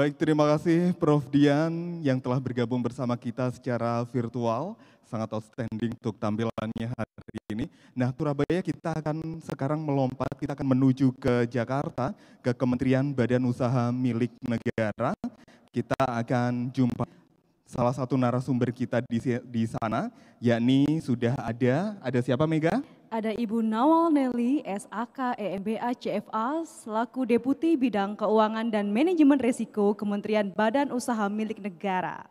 Baik, terima kasih Prof. Dian yang telah bergabung bersama kita secara virtual. Sangat outstanding untuk tampilannya hari ini. Nah, Surabaya kita akan sekarang melompat, kita akan menuju ke Jakarta, ke Kementerian Badan Usaha Milik Negara. Kita akan jumpa salah satu narasumber kita di sana, yakni sudah ada siapa Mega? Ada Ibu Nawal Nelly, SAK EMBA CFA, selaku Deputi Bidang Keuangan dan Manajemen Risiko Kementerian Badan Usaha Milik Negara.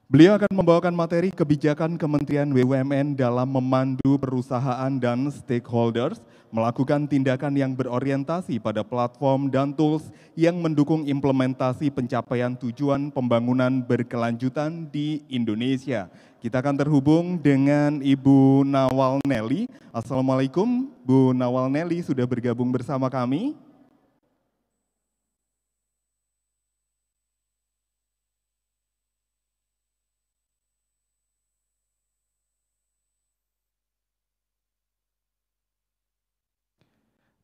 Beliau akan membawakan materi kebijakan Kementerian BUMN dalam memandu perusahaan dan stakeholders melakukan tindakan yang berorientasi pada platform dan tools yang mendukung implementasi pencapaian tujuan pembangunan berkelanjutan di Indonesia. Kita akan terhubung dengan Ibu Nawal Nelly. Assalamualaikum, Bu Nawal Nelly sudah bergabung bersama kami.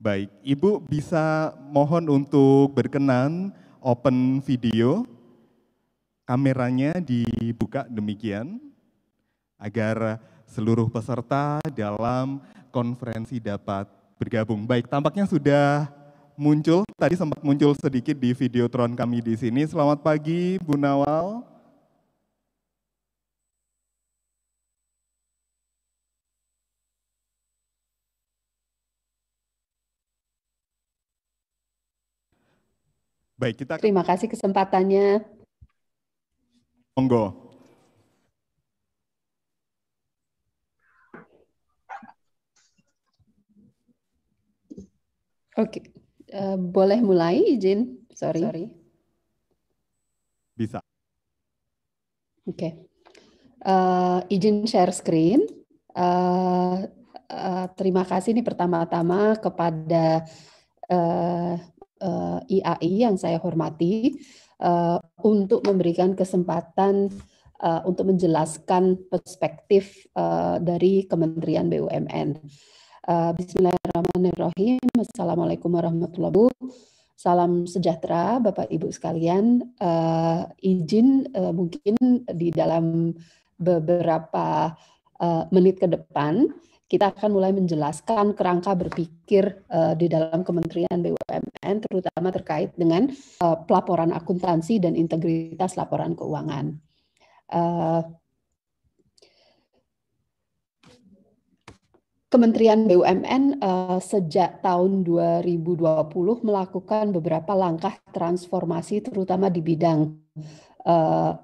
Baik, Ibu bisa mohon untuk berkenan open video, kameranya dibuka demikian, agar seluruh peserta dalam konferensi dapat bergabung. Baik, tampaknya sudah muncul, tadi sempat muncul sedikit di videotron kami di sini. Selamat pagi, Bu Nawal. Baik, kita terima kasih kesempatannya. Monggo. Oke, boleh mulai izin? Sorry. Bisa. Oke, izin share screen. Terima kasih nih pertama-tama kepada IAI yang saya hormati untuk memberikan kesempatan untuk menjelaskan perspektif dari Kementerian BUMN. Bismillahirrahmanirrahim. Assalamualaikum warahmatullahi wabarakatuh. Salam sejahtera Bapak Ibu sekalian. Izin mungkin di dalam beberapa menit ke depan kita akan mulai menjelaskan kerangka berpikir di dalam Kementerian BUMN, terutama terkait dengan pelaporan akuntansi dan integritas laporan keuangan. Kementerian BUMN sejak tahun 2020 melakukan beberapa langkah transformasi, terutama di bidang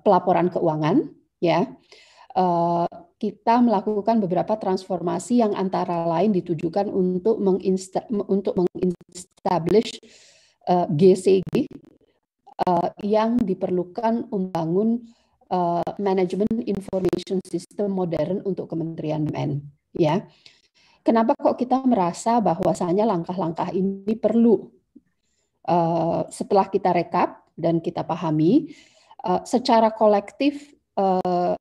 pelaporan keuangan, ya. Kita melakukan beberapa transformasi yang antara lain ditujukan untuk mengestablish GCG yang diperlukan membangun Management Information System modern untuk Kementerian BUMN. Ya, kenapa kok kita merasa bahwasanya langkah-langkah ini perlu? Setelah kita rekap dan kita pahami, secara kolektif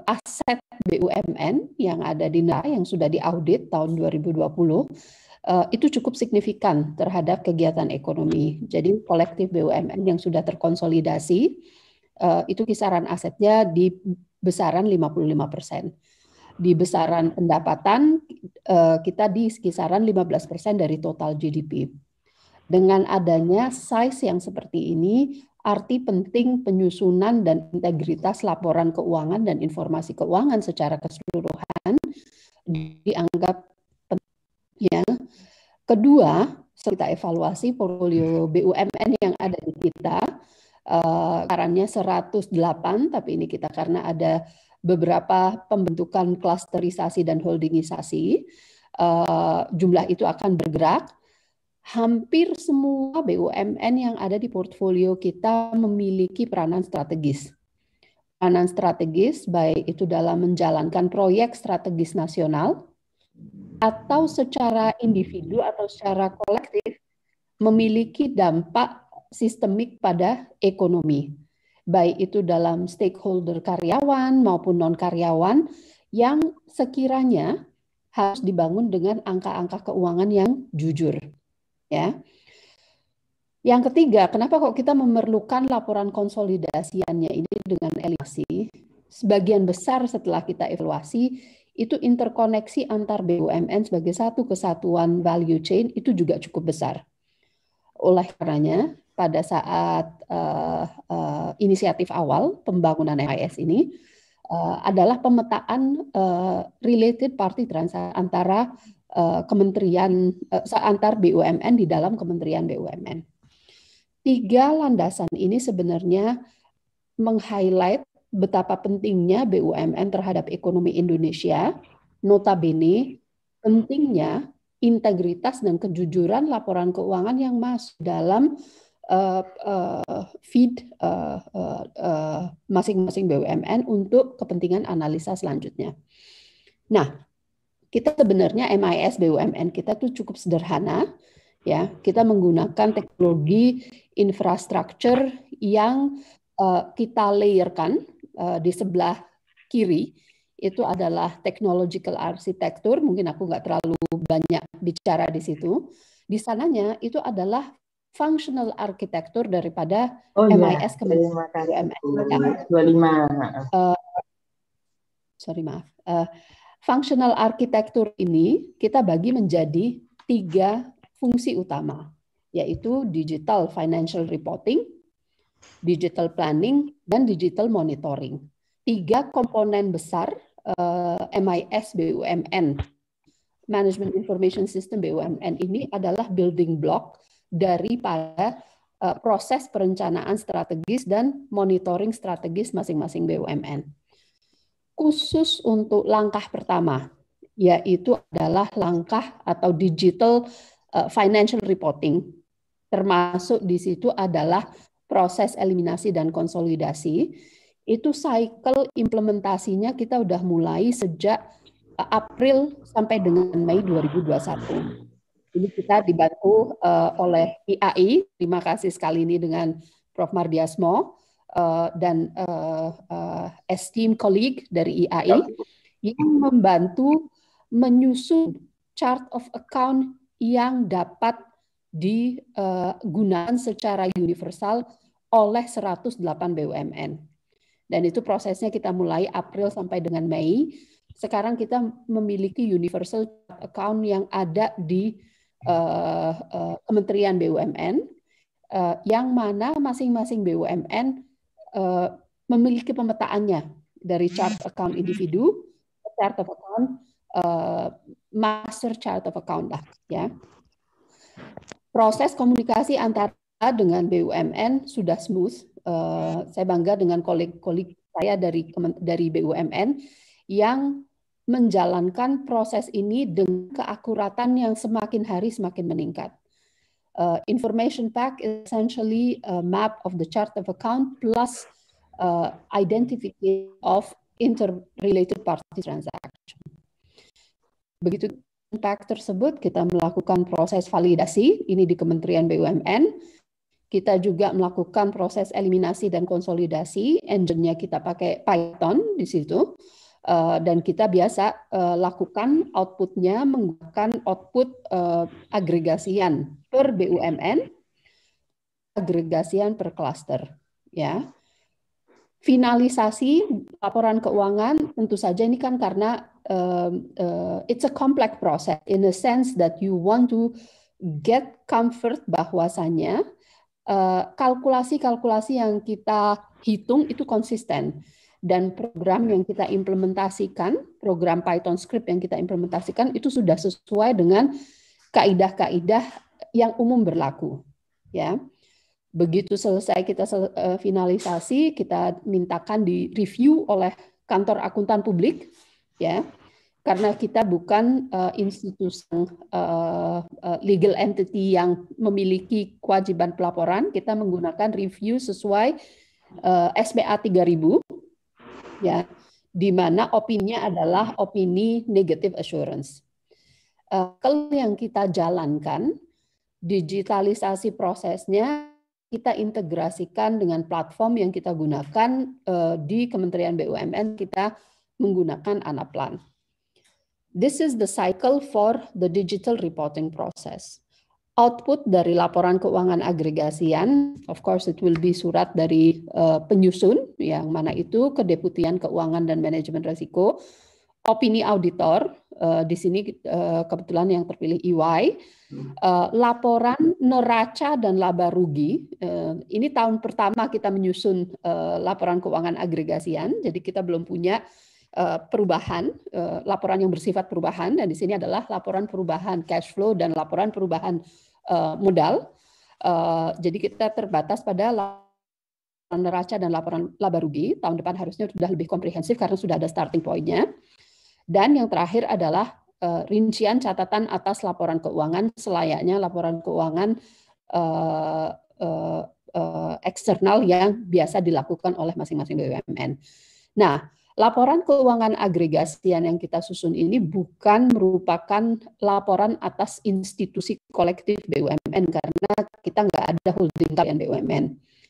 aset BUMN yang ada di NERA yang sudah diaudit tahun 2020 itu cukup signifikan terhadap kegiatan ekonomi. Jadi kolektif BUMN yang sudah terkonsolidasi itu kisaran asetnya di besaran 55%. Di besaran pendapatan kita di kisaran 15% dari total GDP. Dengan adanya size yang seperti ini, arti penting penyusunan dan integritas laporan keuangan dan informasi keuangan secara keseluruhan dianggap penting. Ya. Kedua, kita evaluasi portfolio BUMN yang ada di kita, karannya 108, tapi ini kita karena ada beberapa pembentukan klasterisasi dan holdingisasi, jumlah itu akan bergerak. Hampir semua BUMN yang ada di portfolio kita memiliki peranan strategis. Peranan strategis baik itu dalam menjalankan proyek strategis nasional atau secara individu atau secara kolektif memiliki dampak sistemik pada ekonomi. Baik itu dalam stakeholder karyawan maupun non-karyawan yang sekiranya harus dibangun dengan angka-angka keuangan yang jujur. Ya. Yang ketiga, kenapa kok kita memerlukan laporan konsolidasiannya ini dengan eliminasi? Sebagian besar setelah kita evaluasi, itu interkoneksi antar BUMN sebagai satu kesatuan value chain itu juga cukup besar. Oleh karenanya, pada saat inisiatif awal pembangunan MIS ini adalah pemetaan related party transaksi antara kementerian antar BUMN di dalam kementerian BUMN. 3 landasan ini sebenarnya meng-highlight betapa pentingnya BUMN terhadap ekonomi Indonesia, notabene pentingnya integritas dan kejujuran laporan keuangan yang masuk dalam feed masing-masing BUMN untuk kepentingan analisa selanjutnya. Nah, kita sebenarnya MIS BUMN kita tuh cukup sederhana, ya. Kita menggunakan teknologi infrastruktur yang kita layerkan di sebelah kiri. Itu adalah technological architecture. Mungkin aku nggak terlalu banyak bicara di situ. Di sananya itu adalah functional architecture daripada MIS Kementerian BUMN. 25. Sorry, maaf. Functional architecture ini kita bagi menjadi 3 fungsi utama, yaitu digital financial reporting, digital planning, dan digital monitoring. 3 komponen besar MIS BUMN, Management Information System BUMN ini adalah building block daripada proses perencanaan strategis dan monitoring strategis masing-masing BUMN. Khusus untuk langkah pertama, yaitu adalah langkah atau digital financial reporting. Termasuk di situ adalah proses eliminasi dan konsolidasi. Itu cycle implementasinya kita udah mulai sejak April sampai dengan Mei 2021. Ini kita dibantu oleh IAI, terima kasih sekali ini dengan Prof. Mardiasmo, dan esteemed colleague dari IAI yang membantu menyusun chart of account yang dapat digunakan secara universal oleh 108 BUMN. Dan itu prosesnya kita mulai April sampai dengan Mei. Sekarang kita memiliki universal account yang ada di Kementerian BUMN, yang mana masing-masing BUMN memiliki pemetaannya dari chart account individu, chart of account, master chart of account lah, ya. Proses komunikasi antara dengan BUMN sudah smooth. Saya bangga dengan koleg-koleg saya dari BUMN yang menjalankan proses ini dengan keakuratan yang semakin hari semakin meningkat. Information pack is essentially a map of the chart of account plus identification of interrelated party transaction. Begitu pack tersebut, kita melakukan proses validasi ini di Kementerian BUMN. Kita juga melakukan proses eliminasi dan konsolidasi. Engine-nya kita pakai Python di situ. Dan kita biasa lakukan output-nya menggunakan output agregasian per BUMN, agregasian per cluster, ya. Finalisasi laporan keuangan tentu saja ini kan karena it's a complex process in a sense that you want to get comfort bahwasanya kalkulasi-kalkulasi yang kita hitung itu konsisten. Dan program yang kita implementasikan, program Python script yang kita implementasikan itu sudah sesuai dengan kaidah-kaidah yang umum berlaku, ya. Begitu selesai kita finalisasi, kita mintakan di review oleh kantor akuntan publik, ya, karena kita bukan institusi legal entity yang memiliki kewajiban pelaporan, kita menggunakan review sesuai SPA 3000. Ya, di mana opininya adalah opini negative assurance. Kalau yang kita jalankan, digitalisasi prosesnya kita integrasikan dengan platform yang kita gunakan di Kementerian BUMN, kita menggunakan Anaplan. This is the cycle for the digital reporting process. output dari laporan keuangan agregasian, of course it will be surat dari penyusun, yang mana itu Kedeputian Keuangan dan Manajemen Risiko, opini auditor, di sini kebetulan yang terpilih EY, laporan neraca dan laba rugi. Ini tahun pertama kita menyusun laporan keuangan agregasian, jadi kita belum punya perubahan, laporan yang bersifat perubahan, dan di sini adalah laporan perubahan cash flow dan laporan perubahan modal. Jadi kita terbatas pada laporan neraca dan laporan laba rugi. Tahun depan harusnya sudah lebih komprehensif karena sudah ada starting point-nya. Dan yang terakhir adalah rincian catatan atas laporan keuangan selayaknya laporan keuangan eksternal yang biasa dilakukan oleh masing-masing BUMN. Nah, laporan keuangan agregasian yang kita susun ini bukan merupakan laporan atas institusi kolektif BUMN karena kita nggak ada holding kalian BUMN.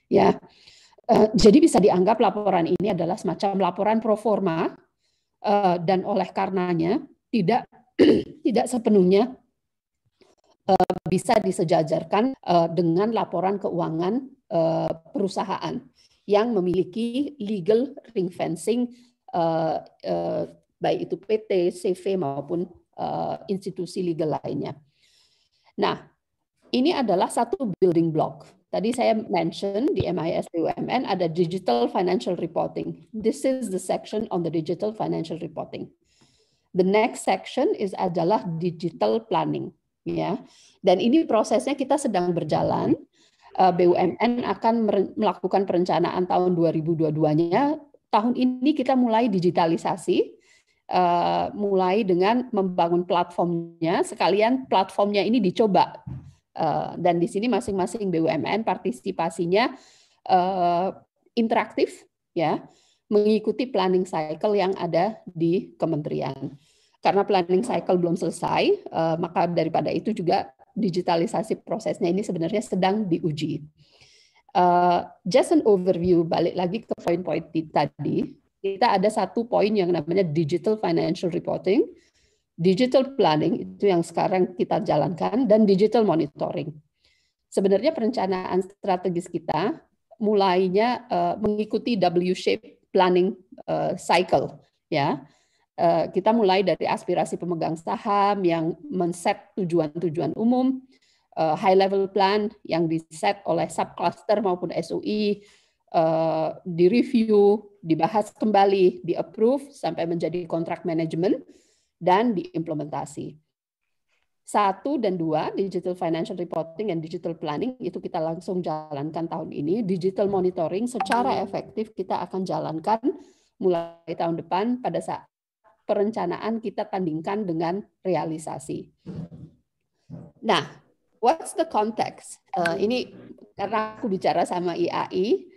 Ya, jadi bisa dianggap laporan ini adalah semacam laporan pro forma dan oleh karenanya tidak sepenuhnya bisa disejajarkan dengan laporan keuangan perusahaan yang memiliki legal ring fencing baik itu PT, CV maupun institusi legal lainnya. Nah, ini adalah satu building block. Tadi saya mention di MIS BUMN ada digital financial reporting. This is the section on the digital financial reporting. The next section adalah digital planning, ya. Dan ini prosesnya kita sedang berjalan. BUMN akan melakukan perencanaan tahun 2022-nya. Tahun ini kita mulai digitalisasi, mulai dengan membangun platformnya. Sekalian platformnya ini dicoba. Dan di sini masing-masing BUMN partisipasinya interaktif, ya, mengikuti planning cycle yang ada di kementerian. Karena planning cycle belum selesai, maka daripada itu juga digitalisasi prosesnya ini sebenarnya sedang diuji. Just an overview, balik lagi ke poin-poin tadi, kita ada satu poin yang namanya digital financial reporting, digital planning itu yang sekarang kita jalankan, dan digital monitoring. Sebenarnya perencanaan strategis kita mulainya mengikuti W-shape planning cycle, ya. Kita mulai dari aspirasi pemegang saham yang men-set tujuan-tujuan umum, high level plan yang di-set oleh subcluster maupun SOE, di-review, dibahas kembali, di-approve sampai menjadi kontrak manajemen, dan diimplementasi. 1 dan 2, digital financial reporting and digital planning, itu kita langsung jalankan tahun ini. Digital monitoring secara efektif kita akan jalankan mulai tahun depan pada saat perencanaan kita tandingkan dengan realisasi. Nah, what's the context? Ini karena aku bicara sama IAI,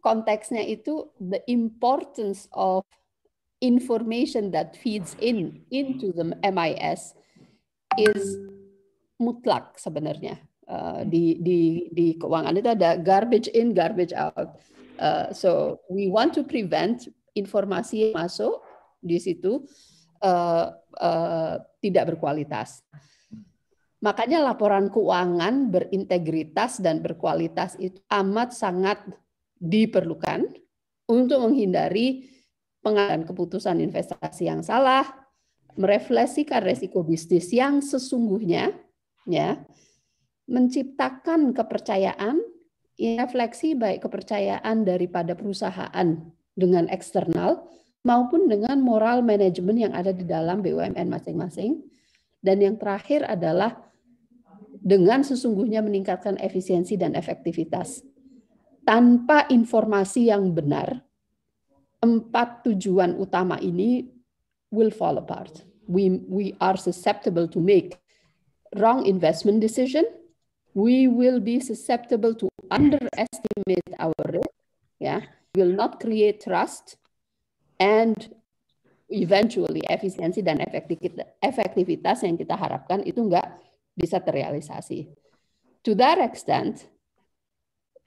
konteksnya itu the importance of information that feeds into the MIS is mutlak sebenarnya. Di keuangan itu ada garbage in, garbage out. So we want to prevent informasi yang masuk di situ tidak berkualitas. Makanya laporan keuangan berintegritas dan berkualitas itu amat sangat diperlukan untuk menghindari pengambilan keputusan investasi yang salah, merefleksikan resiko bisnis yang sesungguhnya, ya, menciptakan kepercayaan, refleksi baik kepercayaan daripada perusahaan dengan eksternal maupun dengan moral manajemen yang ada di dalam BUMN masing-masing. Dan yang terakhir adalah dengan sesungguhnya meningkatkan efisiensi dan efektivitas. Tanpa informasi yang benar, 4 tujuan utama ini will fall apart. We are susceptible to make wrong investment decision. We will be susceptible to underestimate our risk. Yeah, will not create trust, and eventually efisiensi dan efektivitas yang kita harapkan itu nggak bisa terrealisasi. To that extent,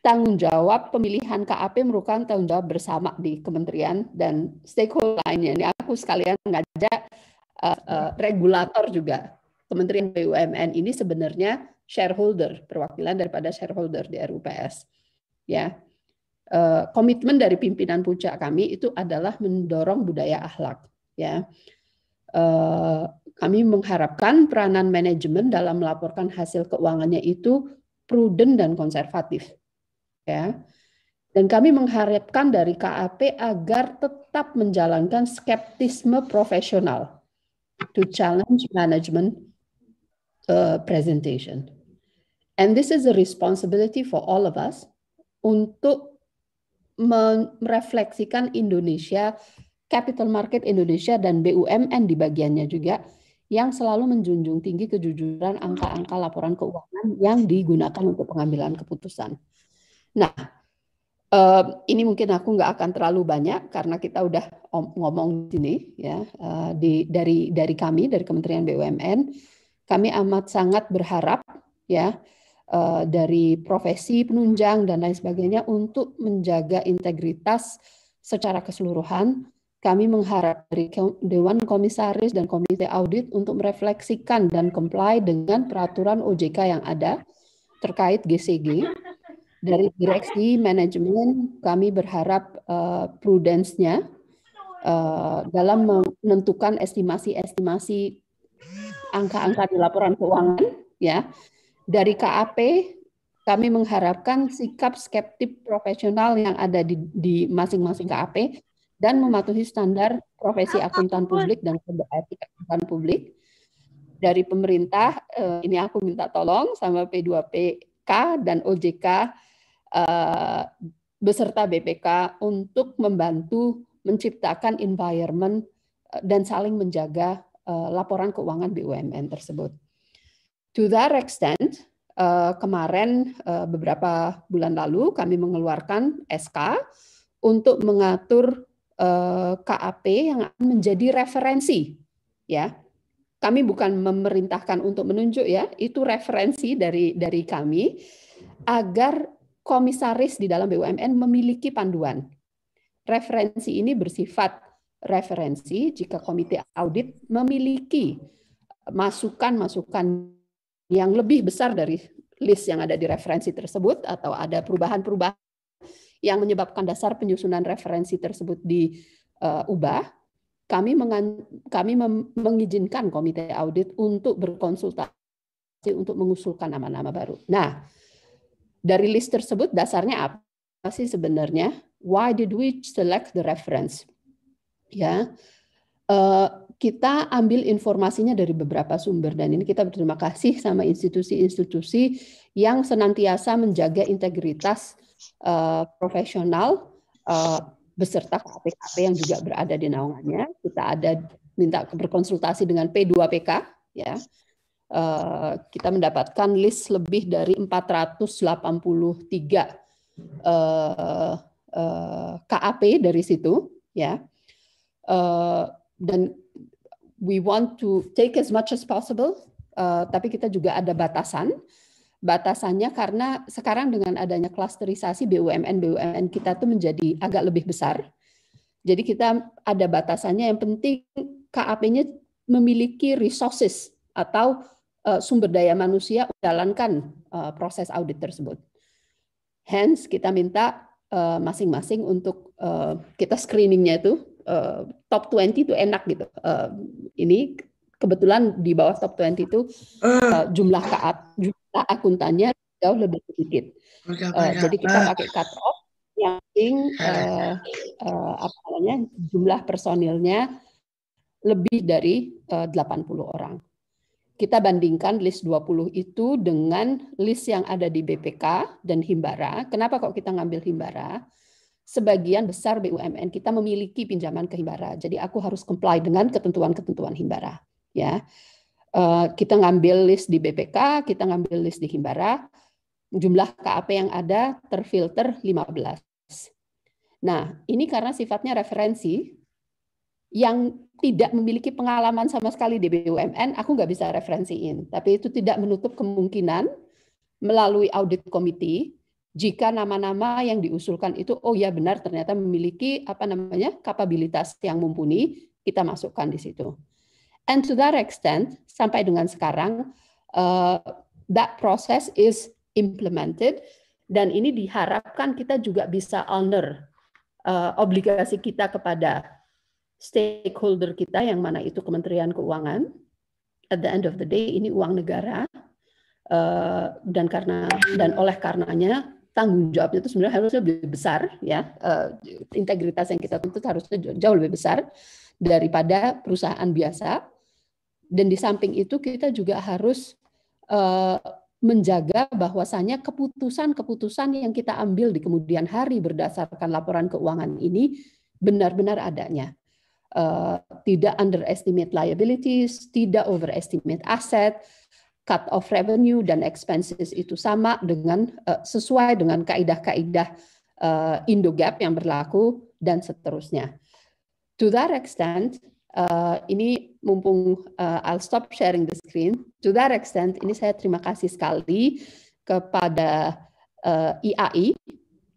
tanggung jawab pemilihan KAP merupakan tanggung jawab bersama di kementerian dan stakeholder lainnya. Ini aku sekalian ngajak regulator juga. Kementerian BUMN ini sebenarnya shareholder, perwakilan daripada shareholder di RUPS. Ya, komitmen dari pimpinan puncak kami itu adalah mendorong budaya akhlak. Ya, kami mengharapkan peranan manajemen dalam melaporkan hasil keuangannya itu prudent dan konservatif. Ya. Dan kami mengharapkan dari KAP agar tetap menjalankan skeptisme profesional to challenge management presentation. And this is a responsibility for all of us untuk merefleksikan Indonesia, capital market Indonesia dan BUMN di bagiannya juga yang selalu menjunjung tinggi kejujuran angka-angka laporan keuangan yang digunakan untuk pengambilan keputusan. Nah, ini mungkin aku nggak akan terlalu banyak karena kita udah ngomong di sini ya, dari kami dari Kementerian BUMN, kami amat sangat berharap ya dari profesi penunjang dan lain sebagainya untuk menjaga integritas secara keseluruhan. Kami mengharap dari Dewan Komisaris dan Komite Audit untuk merefleksikan dan comply dengan peraturan OJK yang ada terkait GCG. Dari direksi manajemen kami berharap prudence-nya dalam menentukan estimasi-estimasi angka-angka di laporan keuangan ya. Dari KAP kami mengharapkan sikap skeptis profesional yang ada di masing-masing KAP dan mematuhi standar profesi akuntan publik dan kode etik akuntan publik. Dari pemerintah ini aku minta tolong sama P2PK dan OJK beserta BPK untuk membantu menciptakan environment dan saling menjaga laporan keuangan BUMN tersebut. To that extent, kemarin beberapa bulan lalu kami mengeluarkan SK untuk mengatur KAP yang akan menjadi referensi, ya. Kami bukan memerintahkan untuk menunjuk ya, itu referensi dari kami agar komisaris di dalam BUMN memiliki panduan. Referensi ini bersifat referensi jika komite audit memiliki masukan-masukan yang lebih besar dari list yang ada di referensi tersebut atau ada perubahan-perubahan yang menyebabkan dasar penyusunan referensi tersebut diubah, kami mengizinkan komite audit untuk berkonsultasi untuk mengusulkan nama-nama baru. Nah, dari list tersebut dasarnya apa sih sebenarnya? Why did we select the reference? Ya, kita ambil informasinya dari beberapa sumber dan ini kita berterima kasih sama institusi-institusi yang senantiasa menjaga integritas profesional beserta KAP-KAP yang juga berada di naungannya. Kita minta berkonsultasi dengan P2PK ya. Kita mendapatkan list lebih dari 483 KAP dari situ ya, dan we want to take as much as possible, tapi kita juga ada batasannya karena sekarang dengan adanya klasterisasi BUMN kita tuh menjadi agak lebih besar, jadi kita ada batasannya. Yang penting KAP-nya memiliki resources atau sumber daya manusia menjalankan proses audit tersebut. Hence kita minta masing-masing untuk kita screeningnya itu top 20 itu enak gitu. Ini kebetulan di bawah top 20 itu jumlah akuntannya jauh lebih sedikit. Jadi kita pakai cut off yang jumlah personilnya lebih dari 80 orang. Kita bandingkan list 20 itu dengan list yang ada di BPK dan Himbara. Kenapa kok kita ngambil Himbara? Sebagian besar BUMN kita memiliki pinjaman ke Himbara. Jadi aku harus comply dengan ketentuan-ketentuan Himbara. Ya, kita ngambil list di BPK, kita ngambil list di Himbara. Jumlah KAP yang ada terfilter 15. Nah, ini karena sifatnya referensi yang tidak memiliki pengalaman sama sekali di BUMN, aku nggak bisa referensiin. Tapi itu tidak menutup kemungkinan melalui audit committee jika nama-nama yang diusulkan itu oh ya benar ternyata memiliki kapabilitas yang mumpuni, kita masukkan di situ. And to that extent sampai dengan sekarang that process is implemented, dan ini diharapkan kita juga bisa honor obligasi kita kepada stakeholder kita, yang mana itu Kementerian Keuangan. At the end of the day, ini uang negara, dan oleh karenanya tanggung jawabnya itu sebenarnya harusnya lebih besar, ya. Integritas yang kita tuntut harusnya jauh lebih besar daripada perusahaan biasa. Dan di samping itu kita juga harus menjaga bahwasannya keputusan-keputusan yang kita ambil di kemudian hari berdasarkan laporan keuangan ini benar-benar adanya. Tidak underestimate liabilities, tidak overestimate asset, cut off revenue dan expenses itu sama dengan sesuai dengan kaidah-kaidah Indo-GAAP yang berlaku dan seterusnya. To that extent, ini mumpung I'll stop sharing the screen. To that extent, ini saya terima kasih sekali kepada IAI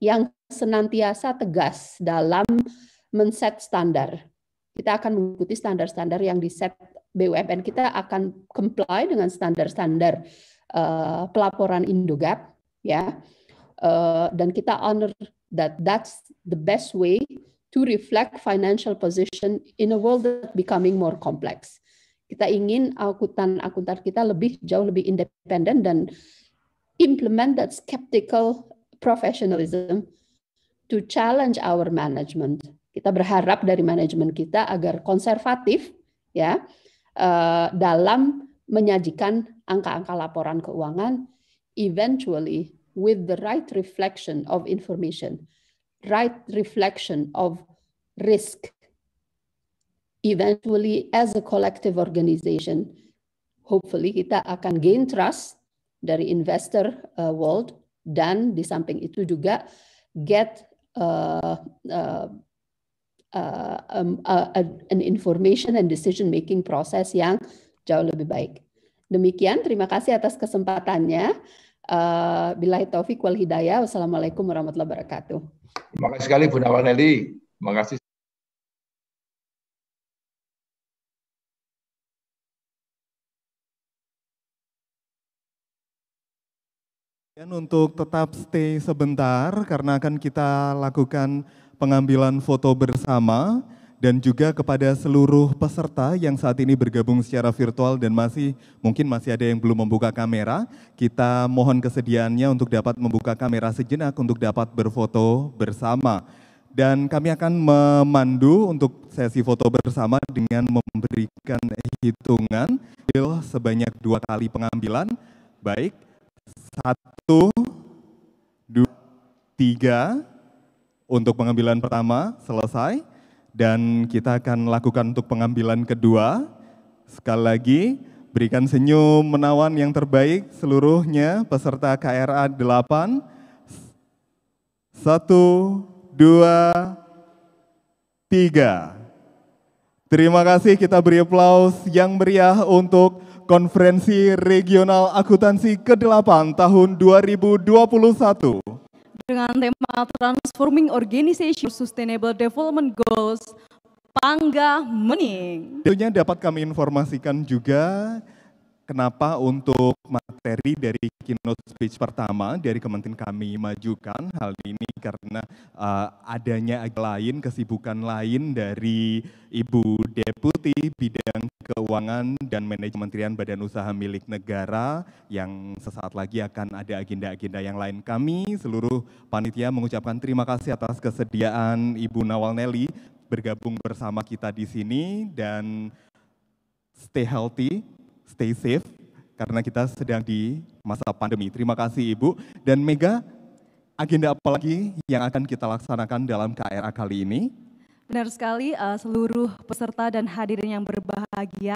yang senantiasa tegas dalam men-set standar. Kita akan mengikuti standar-standar yang di-set BUMN, kita akan comply dengan standar-standar pelaporan Indo-GAAP, ya, dan kita honor that's the best way to reflect financial position in a world that becoming more complex. Kita ingin akuntan kita jauh lebih independen dan implement that skeptical professionalism to challenge our management. Kita berharap dari manajemen kita agar konservatif, ya, dalam menyajikan angka-angka laporan keuangan, eventually with the right reflection of information, right reflection of risk, eventually as a collective organization, hopefully kita akan gain trust dari investor world, dan di samping itu juga get an information and decision making process yang jauh lebih baik. Demikian, terima kasih atas kesempatannya. Billahi taufiq wal hidayah. Wassalamualaikum warahmatullahi wabarakatuh. Terima kasih sekali Bu Nawal Nelly. Terima kasih. Dan untuk tetap stay sebentar karena akan kita lakukan pengambilan foto bersama, dan juga kepada seluruh peserta yang saat ini bergabung secara virtual dan mungkin masih ada yang belum membuka kamera, kita mohon kesediaannya untuk dapat membuka kamera sejenak untuk dapat berfoto bersama. Dan kami akan memandu untuk sesi foto bersama dengan memberikan hitungan sebanyak 2 kali pengambilan. Baik, 1, 2, 3. Untuk pengambilan pertama selesai, dan kita akan lakukan untuk pengambilan kedua. Sekali lagi, berikan senyum menawan yang terbaik seluruhnya peserta KRA 8. 1, 2, 3. Terima kasih, kita beri aplaus yang meriah untuk Konferensi Regional Akuntansi ke-8 tahun 2021. Dengan tema Transforming Organization Sustainable Development Goals, Pangga Mening. Tentunya dapat kami informasikan juga kenapa untuk materi dari keynote speech pertama dari Kementerian kami majukan hal ini karena adanya lain, kesibukan lain dari Ibu Deputi Bidang Keuangan dan Manajemen Kementerian Badan Usaha Milik Negara yang sesaat lagi akan ada agenda-agenda yang lain. Kami seluruh panitia mengucapkan terima kasih atas kesediaan Ibu Nawal Nelly bergabung bersama kita di sini, dan stay healthy, stay safe, karena kita sedang di masa pandemi. Terima kasih Ibu. Dan Mega, agenda apa lagi yang akan kita laksanakan dalam KRA kali ini? Benar sekali, seluruh peserta dan hadirin yang berbahagia.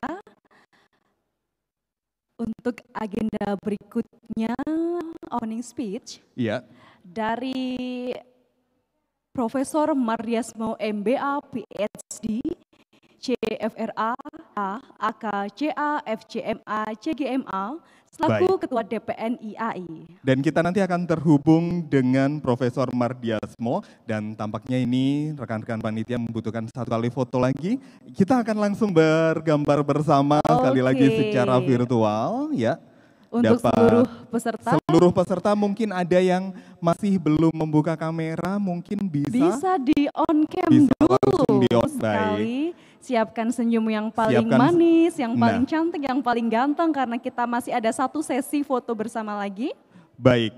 Untuk agenda berikutnya, opening speech dari Profesor Mardiasmo MBA PhD, CFRA, AK, CA, FCMA, CGMA, selaku Ketua DPN IAI. Dan kita nanti akan terhubung dengan Profesor Mardiasmo, dan tampaknya ini rekan-rekan panitia membutuhkan 1 kali foto lagi. Kita akan langsung bergambar bersama sekali lagi secara virtual, ya. Untuk dapat seluruh peserta mungkin ada yang masih belum membuka kamera, mungkin bisa di on cam bisa dulu langsung di on. sekali. Siapkan senyum yang paling Siapkan, manis, yang paling cantik, yang paling ganteng karena kita masih ada satu sesi foto bersama lagi. Baik.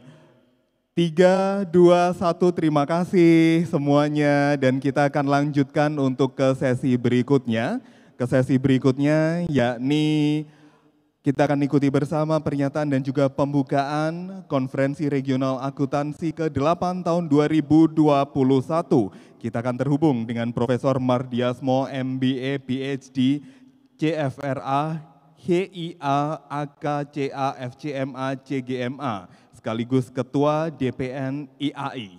3, 2, 1, terima kasih semuanya dan kita akan lanjutkan untuk ke sesi berikutnya. Ke sesi berikutnya yakni kita akan ikuti bersama pernyataan dan juga pembukaan Konferensi Regional Akuntansi ke-8 tahun 2021. Kita akan terhubung dengan Profesor Mardiasmo, MBA, PhD, CFRA, HIA, AKCA, FCMA, CGMA, sekaligus Ketua DPN IAI.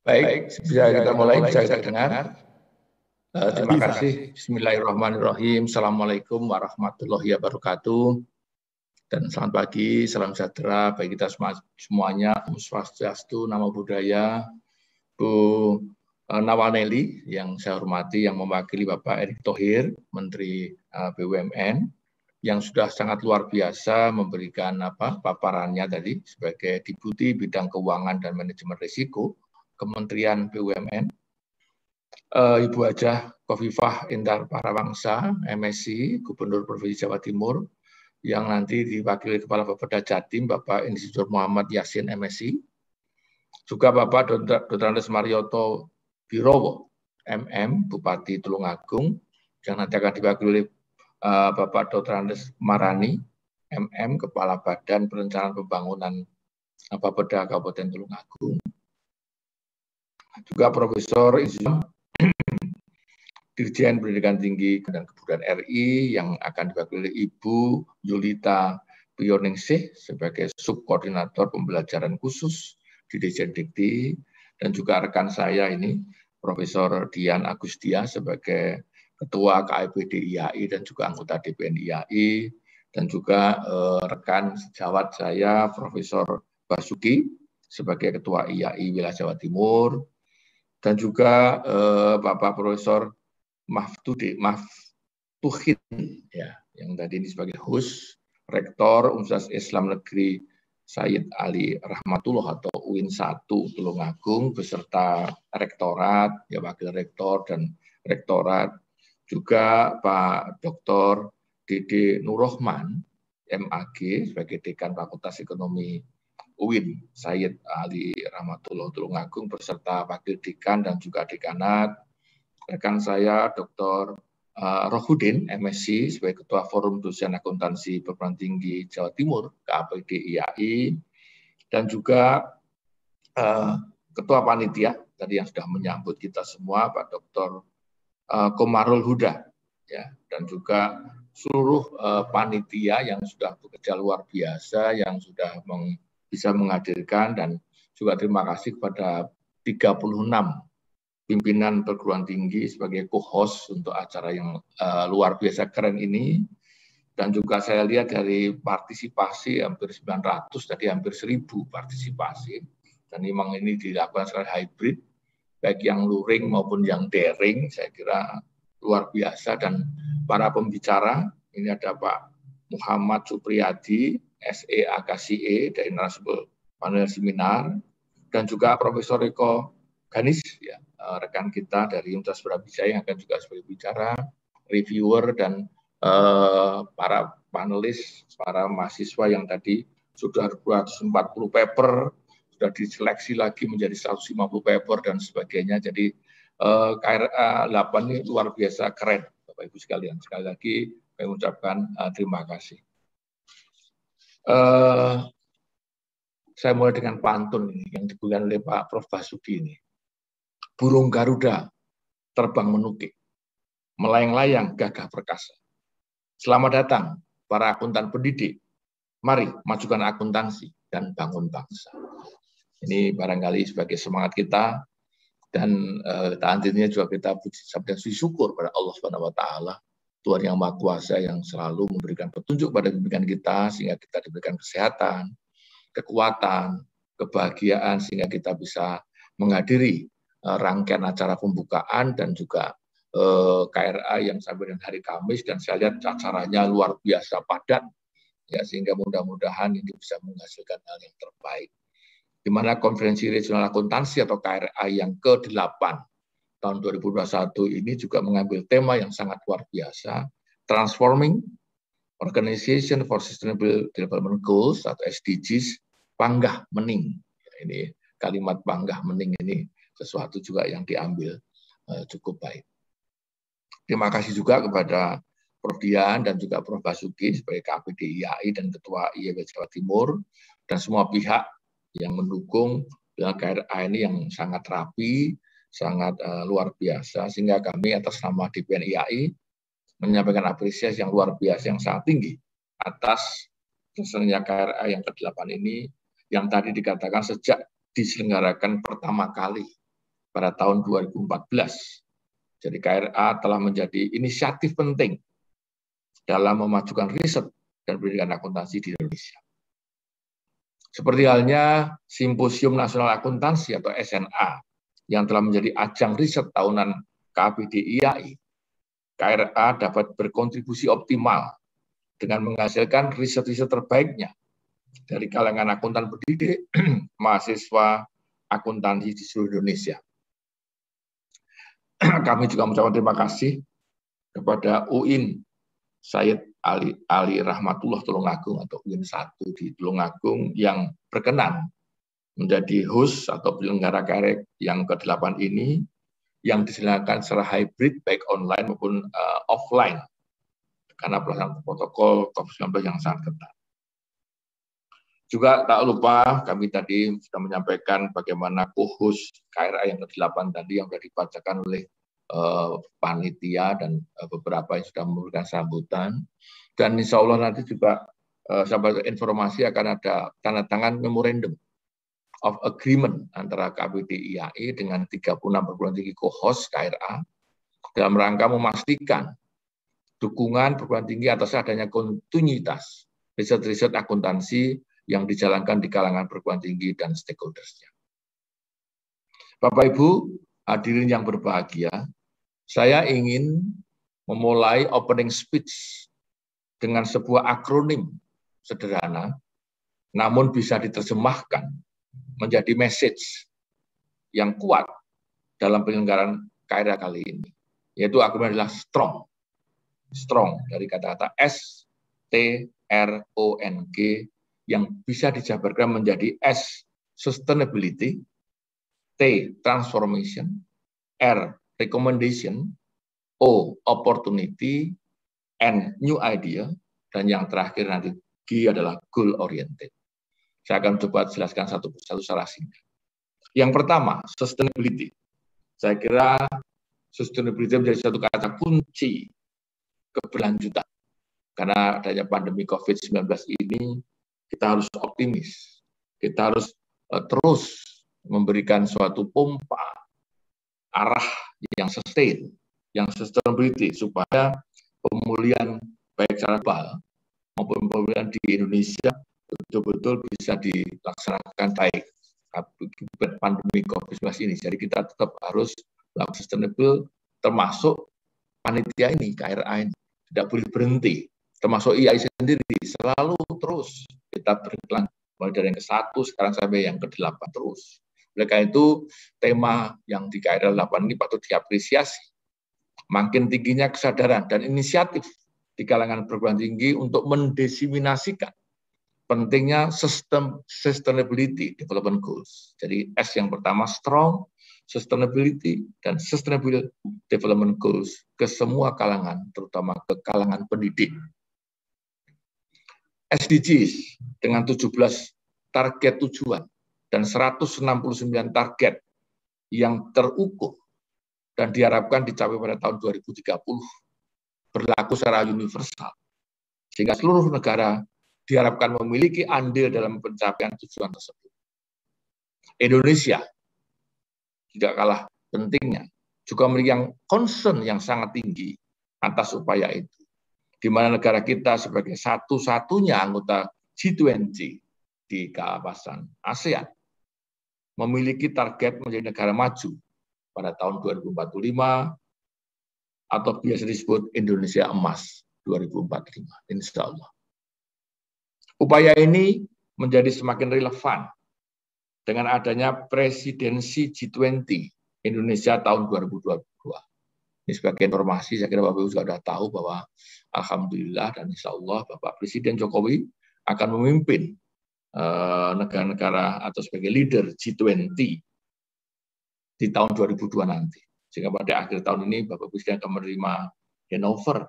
Baik, bisa kita mulai, bisa kita dengar. Terima kasih. Bismillahirrahmanirrahim. Assalamualaikum warahmatullahi wabarakatuh. Dan selamat pagi, salam sejahtera bagi kita semuanya. Om Swastiastu, Namo Buddhaya. Bu Nawal Nelly yang saya hormati, yang mewakili Bapak Erick Thohir, Menteri BUMN, yang sudah sangat luar biasa memberikan paparannya tadi sebagai Deputi Bidang Keuangan dan Manajemen Risiko Kementerian BUMN. Ibu Hajah Khofifah Indar Parawangsa, MSc, Gubernur Provinsi Jawa Timur, yang nanti diwakili Kepala Bapeda Jatim, Bapak Insinyur Muhammad Yasin, MSc. Juga Bapak Dr. Andes Marioto Birowo, MM, Bupati Tulungagung, yang nanti akan diwakili oleh Bapak Dr. Andes Marani, MM, Kepala Badan Perencanaan Pembangunan Bapeda Kabupaten Tulungagung. Juga Profesor Insinyur Dirjen Pendidikan Tinggi dan Kebudayaan RI yang akan diwakili oleh Ibu Yulita Pioningsih sebagai Subkoordinator Pembelajaran Khusus di Dirjen Dikti, dan juga rekan saya ini Profesor Dian Agustia sebagai Ketua KIPD IAI dan juga anggota DPN IAI, dan juga rekan sejawat saya Profesor Basuki sebagai Ketua IAI Wilayah Jawa Timur, dan juga Bapak Profesor Maftuhin ya, yang tadi ini sebagai host, Rektor Universitas Islam Negeri Sayyid Ali Rahmatullah atau UIN 1 Tulungagung beserta rektorat, ya wakil rektor dan rektorat, juga Pak Dr. Dede Nurrohman MAG sebagai Dekan Fakultas Ekonomi UIN Sayyid Ali Rahmatullah Tulungagung beserta wakil dekan dan juga dekanat, rekan saya Dr. Rohudin MSc sebagai Ketua Forum Dosen Akuntansi Perguruan Tinggi Jawa Timur KAPD IAI, dan juga Ketua Panitia tadi yang sudah menyambut kita semua Pak Dr. Komarul Huda ya, dan juga seluruh panitia yang sudah bekerja luar biasa, yang sudah bisa menghadirkan, dan juga terima kasih kepada 36 pimpinan perguruan tinggi sebagai co-host untuk acara yang luar biasa keren ini. Dan juga saya lihat dari partisipasi hampir 900, tadi hampir 1000 partisipasi. Dan memang ini dilakukan secara hybrid, baik yang luring maupun yang daring, saya kira luar biasa. Dan para pembicara, ini ada Pak Muhammad Supriyadi, SE AKCE dari narasumber panel seminar, dan juga Profesor Eko Ganis, ya, rekan kita dari Universitas Brawijaya yang akan juga sebagai bicara, reviewer, dan para panelis, para mahasiswa yang tadi sudah 240 paper, sudah diseleksi lagi menjadi 150 paper dan sebagainya. Jadi KRA 8 ini luar biasa keren, Bapak Ibu sekalian. Sekali lagi saya mengucapkan terima kasih. Saya mulai dengan pantun ini yang diberikan oleh Pak Prof. Basuki ini. Burung Garuda terbang menukik, melayang-layang gagah perkasa. Selamat datang para akuntan pendidik, mari majukan akuntansi dan bangun bangsa. Ini barangkali sebagai semangat kita, dan tantinya juga kita puji dan syukur pada Allah SWT, Tuhan yang Maha Kuasa yang selalu memberikan petunjuk pada pimpinan kita sehingga kita diberikan kesehatan, kekuatan, kebahagiaan sehingga kita bisa menghadiri rangkaian acara pembukaan dan juga KRA yang sampai dengan hari Kamis, dan saya lihat acaranya luar biasa padat, ya, sehingga mudah-mudahan ini bisa menghasilkan hal yang terbaik. Di mana Konferensi Regional Akuntansi atau KRA yang ke-8 tahun 2021 ini juga mengambil tema yang sangat luar biasa, Transforming Organization for Sustainable Development Goals atau SDGs, Panggah Mening. Ini kalimat Panggah Mening ini sesuatu juga yang diambil cukup baik. Terima kasih juga kepada Prof. Dian dan juga Prof. Basuki sebagai KPD IAI dan Ketua IEW Jawa Timur, dan semua pihak yang mendukung KRA ini yang sangat rapi, sangat luar biasa, sehingga kami atas nama DPN IAI menyampaikan apresiasi yang luar biasa, yang sangat tinggi atas terselenggaranya KRA yang ke-8 ini, yang tadi dikatakan sejak diselenggarakan pertama kali pada tahun 2014. Jadi KRA telah menjadi inisiatif penting dalam memajukan riset dan pendidikan akuntansi di Indonesia. Seperti halnya Simposium Nasional Akuntansi atau SNA yang telah menjadi ajang riset tahunan KPD IAI, KRA dapat berkontribusi optimal dengan menghasilkan riset-riset terbaiknya dari kalangan akuntan pendidik, mahasiswa akuntansi di seluruh Indonesia. Kami juga mengucapkan terima kasih kepada UIN Sayyid Ali Rahmatullah Tulungagung atau UIN 1 di Tulungagung yang berkenan menjadi host atau penyelenggara KRA yang ke-8 ini, yang diselenggarakan secara hybrid baik online maupun offline karena pelaksanaan protokol COVID-19 yang sangat ketat. Juga tak lupa kami tadi sudah menyampaikan bagaimana co-host KRA yang ke-8 tadi yang sudah dibacakan oleh panitia dan beberapa yang sudah memberikan sambutan. Dan insya Allah nanti juga sahabat informasi akan ada tanda tangan memorandum of agreement antara KPD IAI dengan 36 perguruan tinggi co-host KRA dalam rangka memastikan dukungan perguruan tinggi atas adanya kontinuitas riset-riset akuntansi yang dijalankan di kalangan perguruan tinggi dan stakeholders-nya. Bapak Ibu, hadirin yang berbahagia, saya ingin memulai opening speech dengan sebuah akronim sederhana, namun bisa diterjemahkan menjadi message yang kuat dalam penyelenggaraan KRA kali ini, yaitu akronim adalah STRONG. STRONG dari kata-kata S-T-R-O-N-G yang bisa dijabarkan menjadi S, sustainability, T, transformation, R, recommendation, O, opportunity, N, new idea, dan yang terakhir nanti G adalah goal oriented. Saya akan coba jelaskan satu persatu secara singkat. Yang pertama, sustainability. Saya kira sustainability menjadi satu kata kunci keberlanjutan. Karena adanya pandemi COVID-19 ini, kita harus optimis, kita harus terus memberikan suatu pompa arah yang sustain, yang sustainability, supaya pemulihan baik secara global maupun pemulihan di Indonesia betul-betul bisa dilaksanakan baik akibat pandemi COVID-19 ini. Jadi kita tetap harus melakukan sustainable, termasuk panitia ini, KRA ini, tidak boleh berhenti. Termasuk IAI sendiri, selalu terus kita berkelan, mulai dari yang ke-1 sekarang sampai yang ke-8 terus. Oleh karena itu, tema yang di KRA 8 ini patut diapresiasi. Makin tingginya kesadaran dan inisiatif di kalangan perguruan tinggi untuk mendesiminasikan pentingnya sustainability development goals. Jadi S yang pertama, strong, sustainability, dan sustainable development goals ke semua kalangan, terutama ke kalangan pendidik. SDGs dengan 17 target tujuan dan 169 target yang terukur dan diharapkan dicapai pada tahun 2030 berlaku secara universal, sehingga seluruh negara diharapkan memiliki andil dalam pencapaian tujuan tersebut. Indonesia tidak kalah pentingnya juga memiliki concern yang sangat tinggi atas upaya itu, di mana negara kita sebagai satu-satunya anggota G20 di kawasan ASEAN memiliki target menjadi negara maju pada tahun 2045 atau biasa disebut Indonesia Emas 2045, insya Allah. Upaya ini menjadi semakin relevan dengan adanya presidensi G20 Indonesia tahun 2022. Ini sebagai informasi, saya kira Bapak Ibu sudah tahu bahwa alhamdulillah dan insya Allah Bapak Presiden Jokowi akan memimpin negara-negara atau sebagai leader G20 di tahun 2002 nanti. Sehingga pada akhir tahun ini Bapak Presiden akan menerima Hanover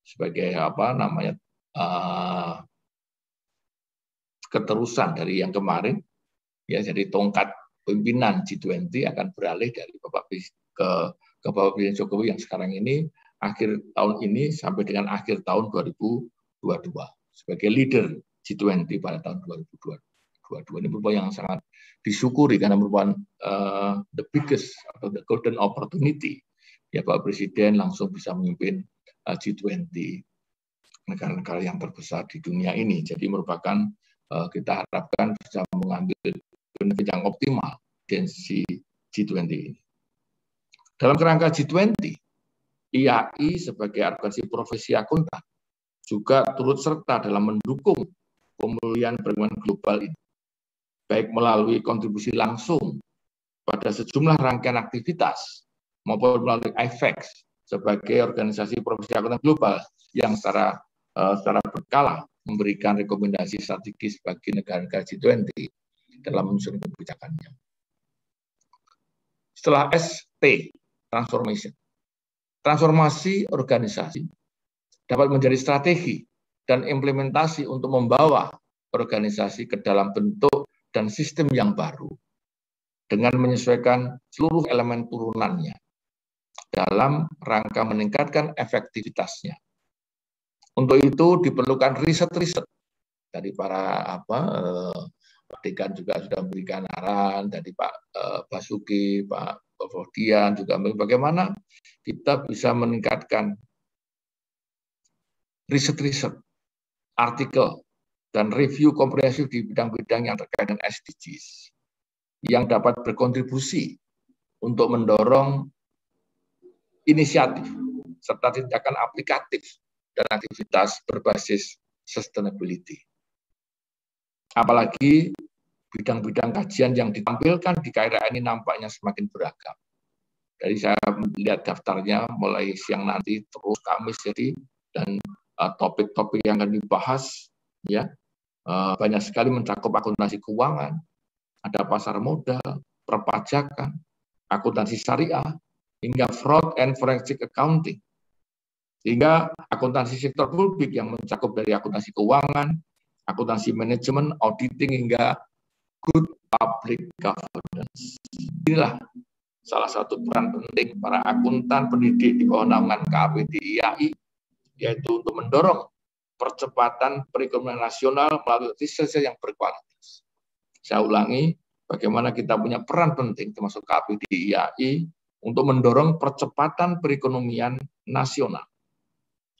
sebagai keterusan dari yang kemarin. Ya, jadi tongkat pimpinan G20 akan beralih dari Bapak Presiden Jokowi yang sekarang ini akhir tahun ini sampai dengan akhir tahun 2022 sebagai leader G20 pada tahun 2022. Ini merupakan yang sangat disyukuri karena merupakan the biggest atau the golden opportunity. Ya, Bapak Presiden langsung bisa memimpin G20 negara-negara yang terbesar di dunia ini. Jadi merupakan kita harapkan bisa mengambil benefit yang optimal dari G20 ini. Dalam kerangka G20, IAI sebagai organisasi profesi akuntan juga turut serta dalam mendukung pemulihan perekonomian global ini, baik melalui kontribusi langsung pada sejumlah rangkaian aktivitas maupun melalui IFEX sebagai organisasi profesi akuntan global yang secara berkala memberikan rekomendasi strategis bagi negara-negara G20 dalam menyusun kebijakannya. Setelah ST, transformasi organisasi dapat menjadi strategi dan implementasi untuk membawa organisasi ke dalam bentuk dan sistem yang baru dengan menyesuaikan seluruh elemen turunannya dalam rangka meningkatkan efektivitasnya. Untuk itu diperlukan riset-riset dari para Pak Dekan juga sudah memberikan arahan, dari Pak Basuki, Pak Fodian juga bagaimana kita bisa meningkatkan riset-riset, artikel, dan review komprehensif di bidang-bidang yang terkait dengan SDGs yang dapat berkontribusi untuk mendorong inisiatif serta tindakan aplikatif dan aktivitas berbasis sustainability. Apalagi bidang-bidang kajian yang ditampilkan di KRA ini nampaknya semakin beragam. Dari saya melihat daftarnya mulai siang nanti terus Kamis jadi, dan topik-topik yang akan dibahas ya banyak sekali mencakup akuntansi keuangan, ada pasar modal, perpajakan, akuntansi syariah, hingga fraud and forensic accounting. Sehingga akuntansi sektor publik yang mencakup dari akuntansi keuangan, akuntansi manajemen, auditing, hingga good public governance. Inilah salah satu peran penting para akuntan pendidik di bawah naungan KAPD IAI, yaitu untuk mendorong percepatan perekonomian nasional melalui riset yang berkualitas. Saya ulangi, bagaimana kita punya peran penting termasuk KAPD IAI untuk mendorong percepatan perekonomian nasional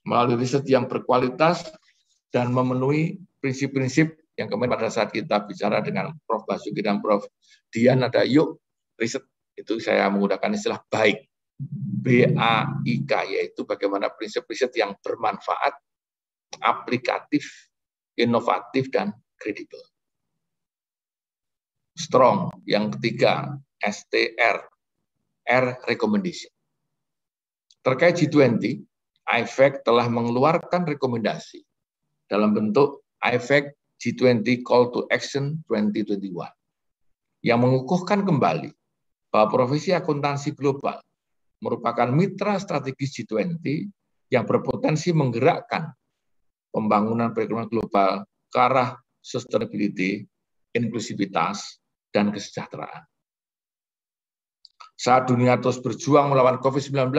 melalui riset yang berkualitas dan memenuhi prinsip-prinsip yang kemarin pada saat kita bicara dengan Prof. Basuki dan Prof. Dian ada yuk riset, itu saya menggunakan istilah baik, BAIK, yaitu bagaimana prinsip-prinsip yang bermanfaat, aplikatif, inovatif, dan kredibel. Strong, yang ketiga, STR, R recommendation. Terkait G20, IFEC telah mengeluarkan rekomendasi dalam bentuk IFEC G20 Call to Action 2021 yang mengukuhkan kembali bahwa profesi akuntansi global merupakan mitra strategis G20 yang berpotensi menggerakkan pembangunan perekonomian global ke arah sustainability, inklusivitas, dan kesejahteraan. Saat dunia terus berjuang melawan COVID-19,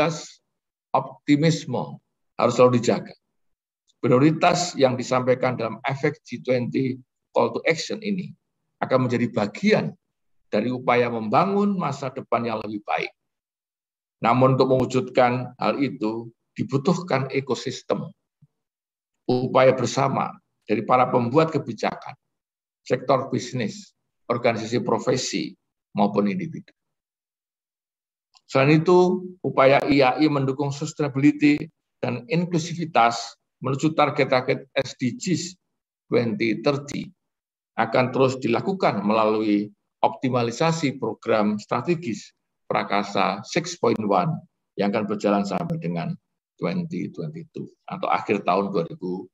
optimisme harus selalu dijaga. Prioritas yang disampaikan dalam IFEC G20 Call to Action ini akan menjadi bagian dari upaya membangun masa depan yang lebih baik. Namun untuk mewujudkan hal itu dibutuhkan ekosistem, upaya bersama dari para pembuat kebijakan, sektor bisnis, organisasi profesi, maupun individu. Selain itu, upaya IAI mendukung sustainability dan inklusivitas menuju target-target SDGs 2030 akan terus dilakukan melalui optimalisasi program strategis Prakasa 6.1 yang akan berjalan sampai dengan 2022 atau akhir tahun 2022.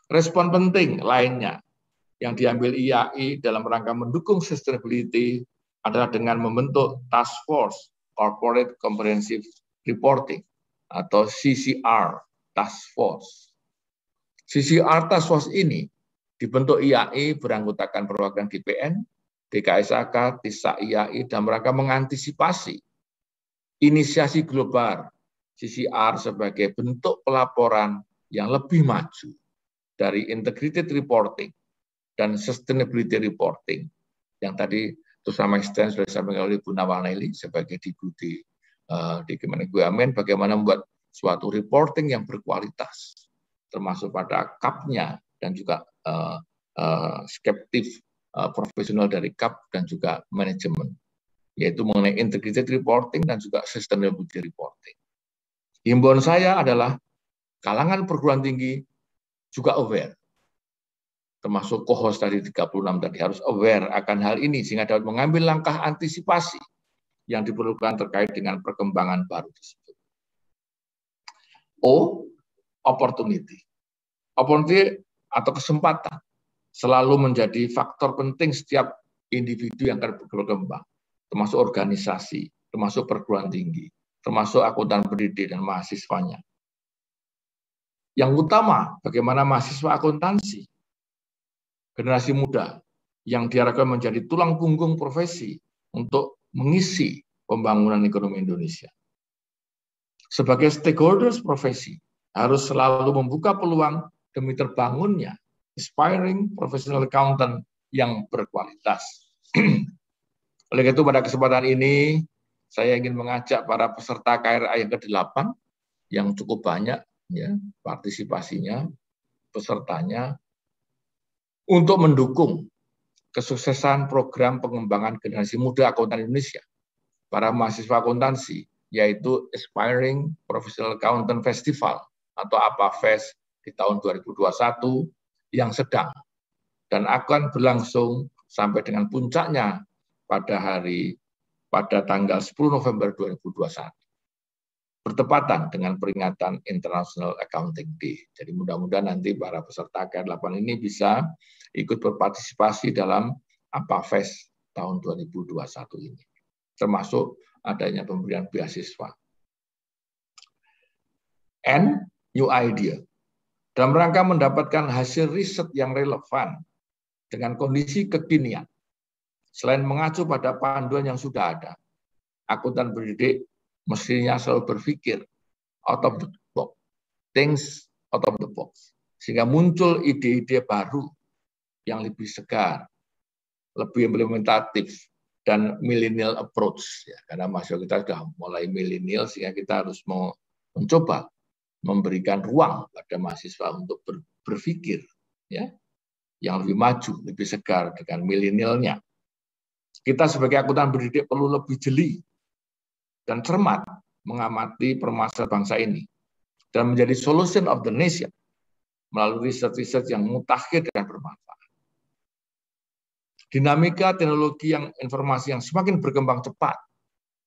Respon penting lainnya yang diambil IAI dalam rangka mendukung sustainability adalah dengan membentuk Task Force Corporate Comprehensive Reporting atau CCR Task Force. CCR Task Force ini dibentuk IAI beranggotakan perwakilan GPN, DKSAK, TISA IAI dalam rangka mengantisipasi inisiasi global CCR sebagai bentuk pelaporan yang lebih maju dari integrated reporting dan sustainability reporting yang tadi to some extent sudah disampaikan oleh Bu Nawal Nelly sebagai Deputi di Kementerian BUMN, bagaimana membuat suatu reporting yang berkualitas, termasuk pada CAP-nya dan juga skeptif profesional dari CAP dan juga manajemen, yaitu mengenai integrated reporting dan juga sustainability reporting. Himbauan saya adalah kalangan perguruan tinggi juga aware, termasuk co-host tadi 36 tadi harus aware akan hal ini sehingga dapat mengambil langkah antisipasi yang diperlukan terkait dengan perkembangan baru tersebut. O, opportunity. Opportunity atau kesempatan selalu menjadi faktor penting setiap individu yang akan berkembang, termasuk organisasi, termasuk perguruan tinggi, termasuk akuntan pendidik dan mahasiswanya. Yang utama, bagaimana mahasiswa akuntansi generasi muda yang diharapkan menjadi tulang punggung profesi untuk mengisi pembangunan ekonomi Indonesia. Sebagai stakeholders profesi, harus selalu membuka peluang demi terbangunnya aspiring professional accountant yang berkualitas. Oleh itu, pada kesempatan ini, saya ingin mengajak para peserta KRA yang ke-8, yang cukup banyak ya partisipasinya, pesertanya, untuk mendukung kesuksesan program pengembangan generasi muda akuntan Indonesia, para mahasiswa akuntansi, yaitu Aspiring Professional Accountant Festival atau APAFest di tahun 2021 yang sedang dan akan berlangsung sampai dengan puncaknya pada tanggal 10 November 2021. Bertepatan dengan peringatan International Accounting Day. Jadi mudah-mudahan nanti para peserta KR8 ini bisa ikut berpartisipasi dalam APAFest tahun 2021 ini, termasuk adanya pemberian beasiswa. And new idea. Dalam rangka mendapatkan hasil riset yang relevan dengan kondisi kekinian, selain mengacu pada panduan yang sudah ada, akuntan pendidik mestinya selalu berpikir out of the box, things out of the box, sehingga muncul ide-ide baru yang lebih segar, lebih implementatif, dan millennial approach. Ya, karena mahasiswa kita sudah mulai millennial, sehingga kita harus mencoba memberikan ruang pada mahasiswa untuk berpikir ya, yang lebih maju, lebih segar dengan milenialnya. Kita sebagai akuntan pendidik perlu lebih jeli dan cermat mengamati permasalahan bangsa ini dan menjadi solution of the nation melalui riset-riset yang mutakhir dan bermanfaat. Dinamika teknologi yang informasi yang semakin berkembang cepat,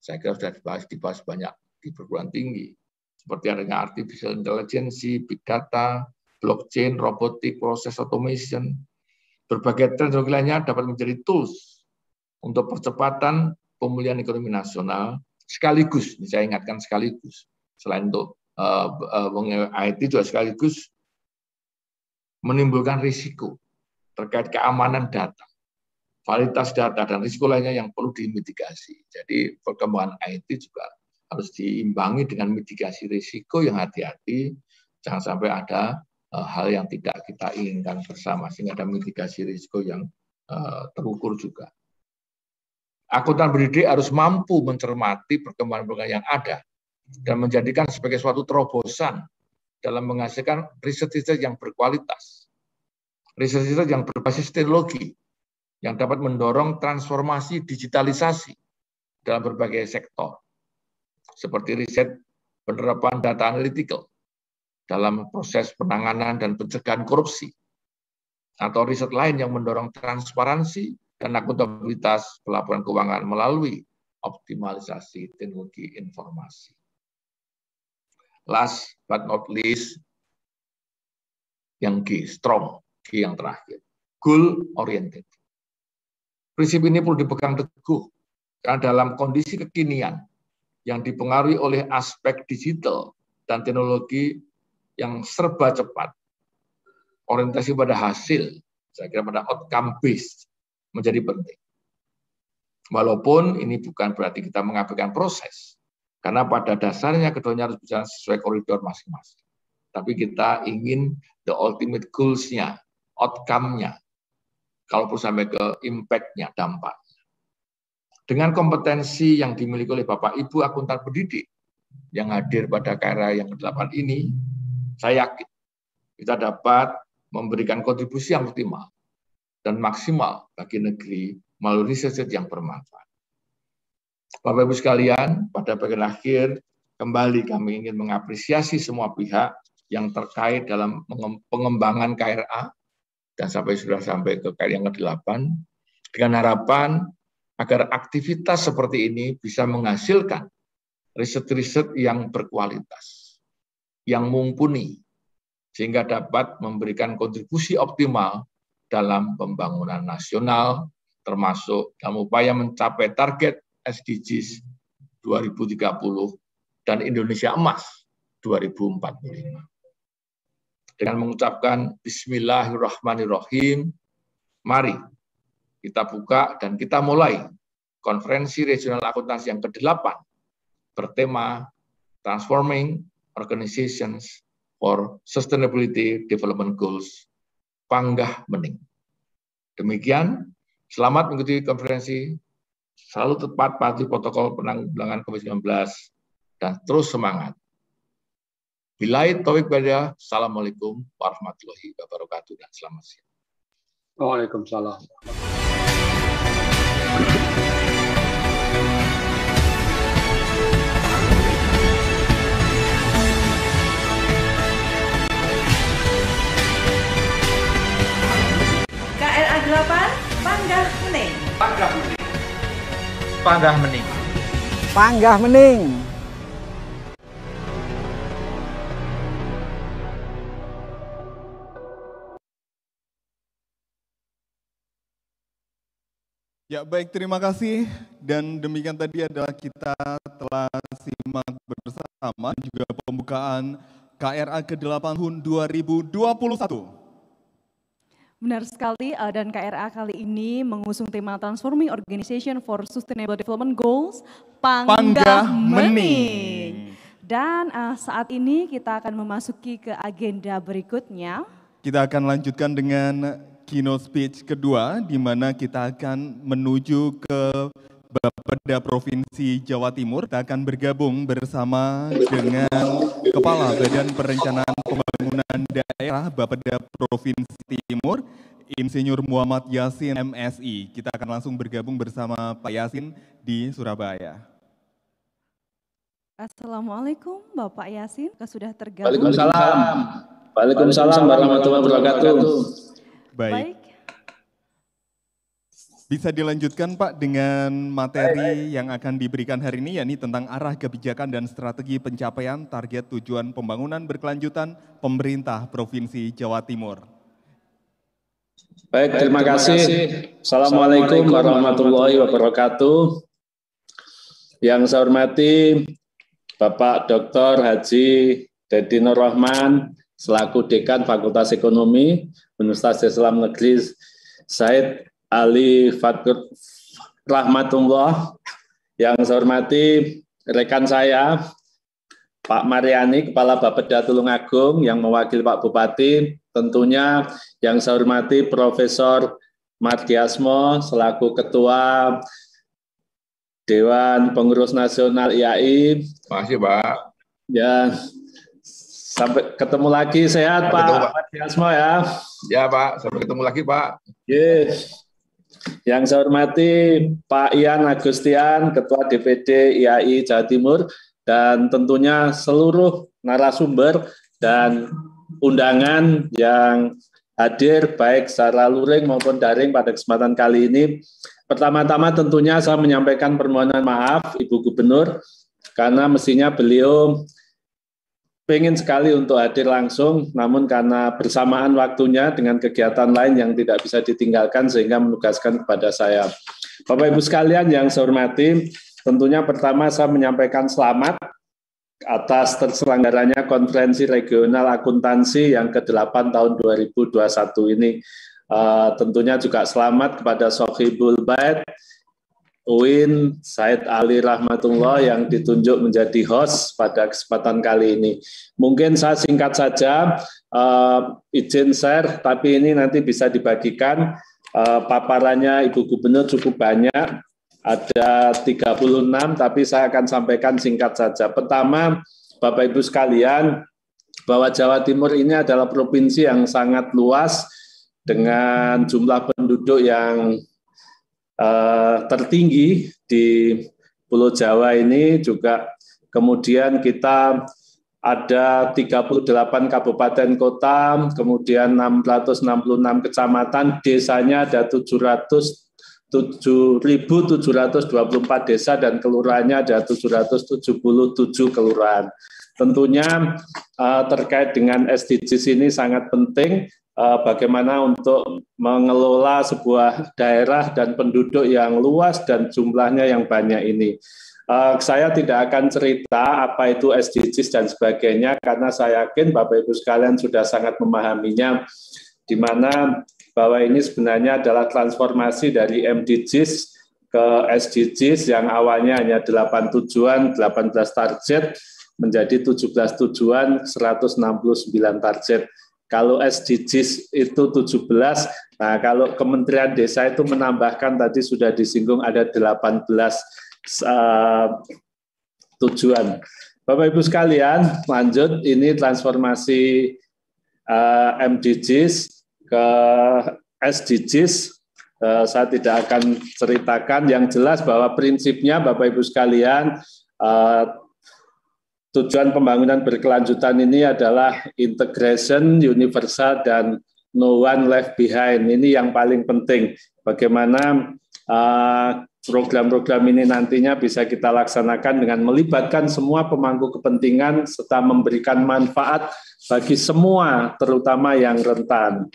saya kira sudah dibahas banyak di perguruan tinggi, seperti adanya artificial intelligence, big data, blockchain, robotik, proses automation, berbagai teknologi lainnya dapat menjadi tools untuk percepatan pemulihan ekonomi nasional, sekaligus, saya ingatkan sekaligus, selain untuk IT juga sekaligus menimbulkan risiko terkait keamanan data, validitas data, dan risiko lainnya yang perlu dimitigasi. Jadi perkembangan IT juga harus diimbangi dengan mitigasi risiko yang hati-hati, jangan sampai ada hal yang tidak kita inginkan bersama, sehingga ada mitigasi risiko yang terukur juga. Akuntan pendidik harus mampu mencermati perkembangan yang ada dan menjadikan sebagai suatu terobosan dalam menghasilkan riset-riset yang berkualitas, riset-riset yang berbasis teknologi, yang dapat mendorong transformasi digitalisasi dalam berbagai sektor, seperti riset penerapan data analytical dalam proses penanganan dan pencegahan korupsi, atau riset lain yang mendorong transparansi dan akuntabilitas pelaporan keuangan melalui optimalisasi teknologi informasi. Last but not least, yang G, strong, G yang terakhir, goal oriented. Prinsip ini perlu dipegang teguh karena dalam kondisi kekinian yang dipengaruhi oleh aspek digital dan teknologi yang serba cepat, orientasi pada hasil, saya kira pada outcome based menjadi penting. Walaupun ini bukan berarti kita mengabaikan proses, karena pada dasarnya keduanya harus berjalan sesuai koridor masing-masing. Tapi kita ingin the ultimate goals-nya, outcome-nya, kalaupun sampai ke impact-nya, dampak. Dengan kompetensi yang dimiliki oleh Bapak Ibu akuntan pendidik yang hadir pada KRA yang ke-8 ini, saya yakin kita dapat memberikan kontribusi yang optimal dan maksimal bagi negeri melalui riset yang bermanfaat. Bapak Ibu sekalian, pada bagian akhir kembali kami ingin mengapresiasi semua pihak yang terkait dalam pengembangan KRA dan sudah sampai ke KRA yang ke-8 dengan harapan agar aktivitas seperti ini bisa menghasilkan riset-riset yang berkualitas, yang mumpuni, sehingga dapat memberikan kontribusi optimal dalam pembangunan nasional, termasuk dalam upaya mencapai target SDGs 2030 dan Indonesia Emas 2045. Dengan mengucapkan Bismillahirrahmanirrahim, mari kita buka dan kita mulai konferensi regional akuntansi yang ke-8 bertema Transforming Organizations for Sustainability Development Goals, Panggah Mening. Demikian, selamat mengikuti konferensi, selalu tepat patuhi protokol penanggulangan COVID-19, dan terus semangat. Billahi taufiq walhidayah. Assalamualaikum warahmatullahi wabarakatuh dan selamat siang. Waalaikumsalam. KRA 8 Panggah Mening. Panggah Mening. Panggah Mening. Panggah Mening. Ya baik, terima kasih. Dan demikian tadi adalah kita telah simak bersama juga pembukaan KRA ke-8 tahun 2021. Benar sekali, dan KRA kali ini mengusung tema Transforming Organization for Sustainable Development Goals, Panggah Mening. Dan saat ini kita akan memasuki ke agenda berikutnya. Kita akan lanjutkan dengan keynote speech kedua, di mana kita akan menuju ke Bapeda Provinsi Jawa Timur. Kita akan bergabung bersama dengan Kepala Badan Perencanaan Pembangunan Daerah Bapeda Provinsi Timur, Insinyur Muhammad Yasin MSI. Kita akan langsung bergabung bersama Pak Yasin di Surabaya. Assalamualaikum Bapak Yasin, sudah tergabung. Waalaikumsalam. Waalaikumsalam warahmatullahi wabarakatuh. Baik. Bisa dilanjutkan Pak dengan materi yang akan diberikan hari ini, yakni tentang arah kebijakan dan strategi pencapaian target tujuan pembangunan berkelanjutan pemerintah Provinsi Jawa Timur. Baik, terima kasih. Assalamualaikum warahmatullahi wabarakatuh. Yang saya hormati Bapak Dr. Haji Dedi Nur Rahman, selaku Dekan Fakultas Ekonomi Universitas Islam Negeri Said Ali Fatur Rahmatullah. Yang saya hormati rekan saya Pak Mariani, Kepala Bapeda Tulungagung yang mewakili Pak Bupati. Tentunya yang saya hormati Profesor Mardiasmo selaku Ketua Dewan Pengurus Nasional IAI. Terima kasih Pak. Ya, sampai ketemu lagi, sehat Pak Mardiasmo ya. Ya Pak, sampai ketemu lagi Pak. Yes. Yang saya hormati Pak Ian Agustian, Ketua DPD IAI Jawa Timur, dan tentunya seluruh narasumber dan undangan yang hadir baik secara luring maupun daring pada kesempatan kali ini. Pertama-tama tentunya saya menyampaikan permohonan maaf Ibu Gubernur, karena mestinya beliau pengen sekali untuk hadir langsung, namun karena bersamaan waktunya dengan kegiatan lain yang tidak bisa ditinggalkan sehingga menugaskan kepada saya. Bapak Ibu sekalian yang saya hormati, tentunya pertama saya menyampaikan selamat atas terselenggaranya Konferensi Regional Akuntansi yang ke-8 tahun 2021 ini. Tentunya juga selamat kepada Sohibul Bait, Uin Said Ali Rahmatullah yang ditunjuk menjadi host pada kesempatan kali ini. Mungkin saya singkat saja, izin share, tapi ini nanti bisa dibagikan. Paparannya Ibu Gubernur cukup banyak, ada 36, tapi saya akan sampaikan singkat saja. Pertama, Bapak Ibu sekalian, bahwa Jawa Timur ini adalah provinsi yang sangat luas dengan jumlah penduduk yang tertinggi di Pulau Jawa ini juga. Kemudian kita ada 38 kabupaten kota, kemudian 666 kecamatan, desanya ada 7.724 desa dan kelurahannya ada 777 kelurahan. Tentunya terkait dengan SDGs ini sangat penting. Bagaimana untuk mengelola sebuah daerah dan penduduk yang luas dan jumlahnya yang banyak ini. Saya tidak akan cerita apa itu SDGs dan sebagainya, karena saya yakin Bapak Ibu sekalian sudah sangat memahaminya, di mana bahwa ini sebenarnya adalah transformasi dari MDGs ke SDGs yang awalnya hanya 8 tujuan, 18 target, menjadi 17 tujuan, 169 target. Kalau SDGs itu 17, nah kalau Kementerian Desa itu menambahkan, tadi sudah disinggung ada 18 tujuan. Bapak Ibu sekalian, lanjut, ini transformasi MDGs ke SDGs. Saya tidak akan ceritakan, yang jelas bahwa prinsipnya Bapak Ibu sekalian, tujuan pembangunan berkelanjutan ini adalah integration, universal, dan no one left behind. Ini yang paling penting. Bagaimana program-program ini nantinya bisa kita laksanakan dengan melibatkan semua pemangku kepentingan serta memberikan manfaat bagi semua, terutama yang rentan.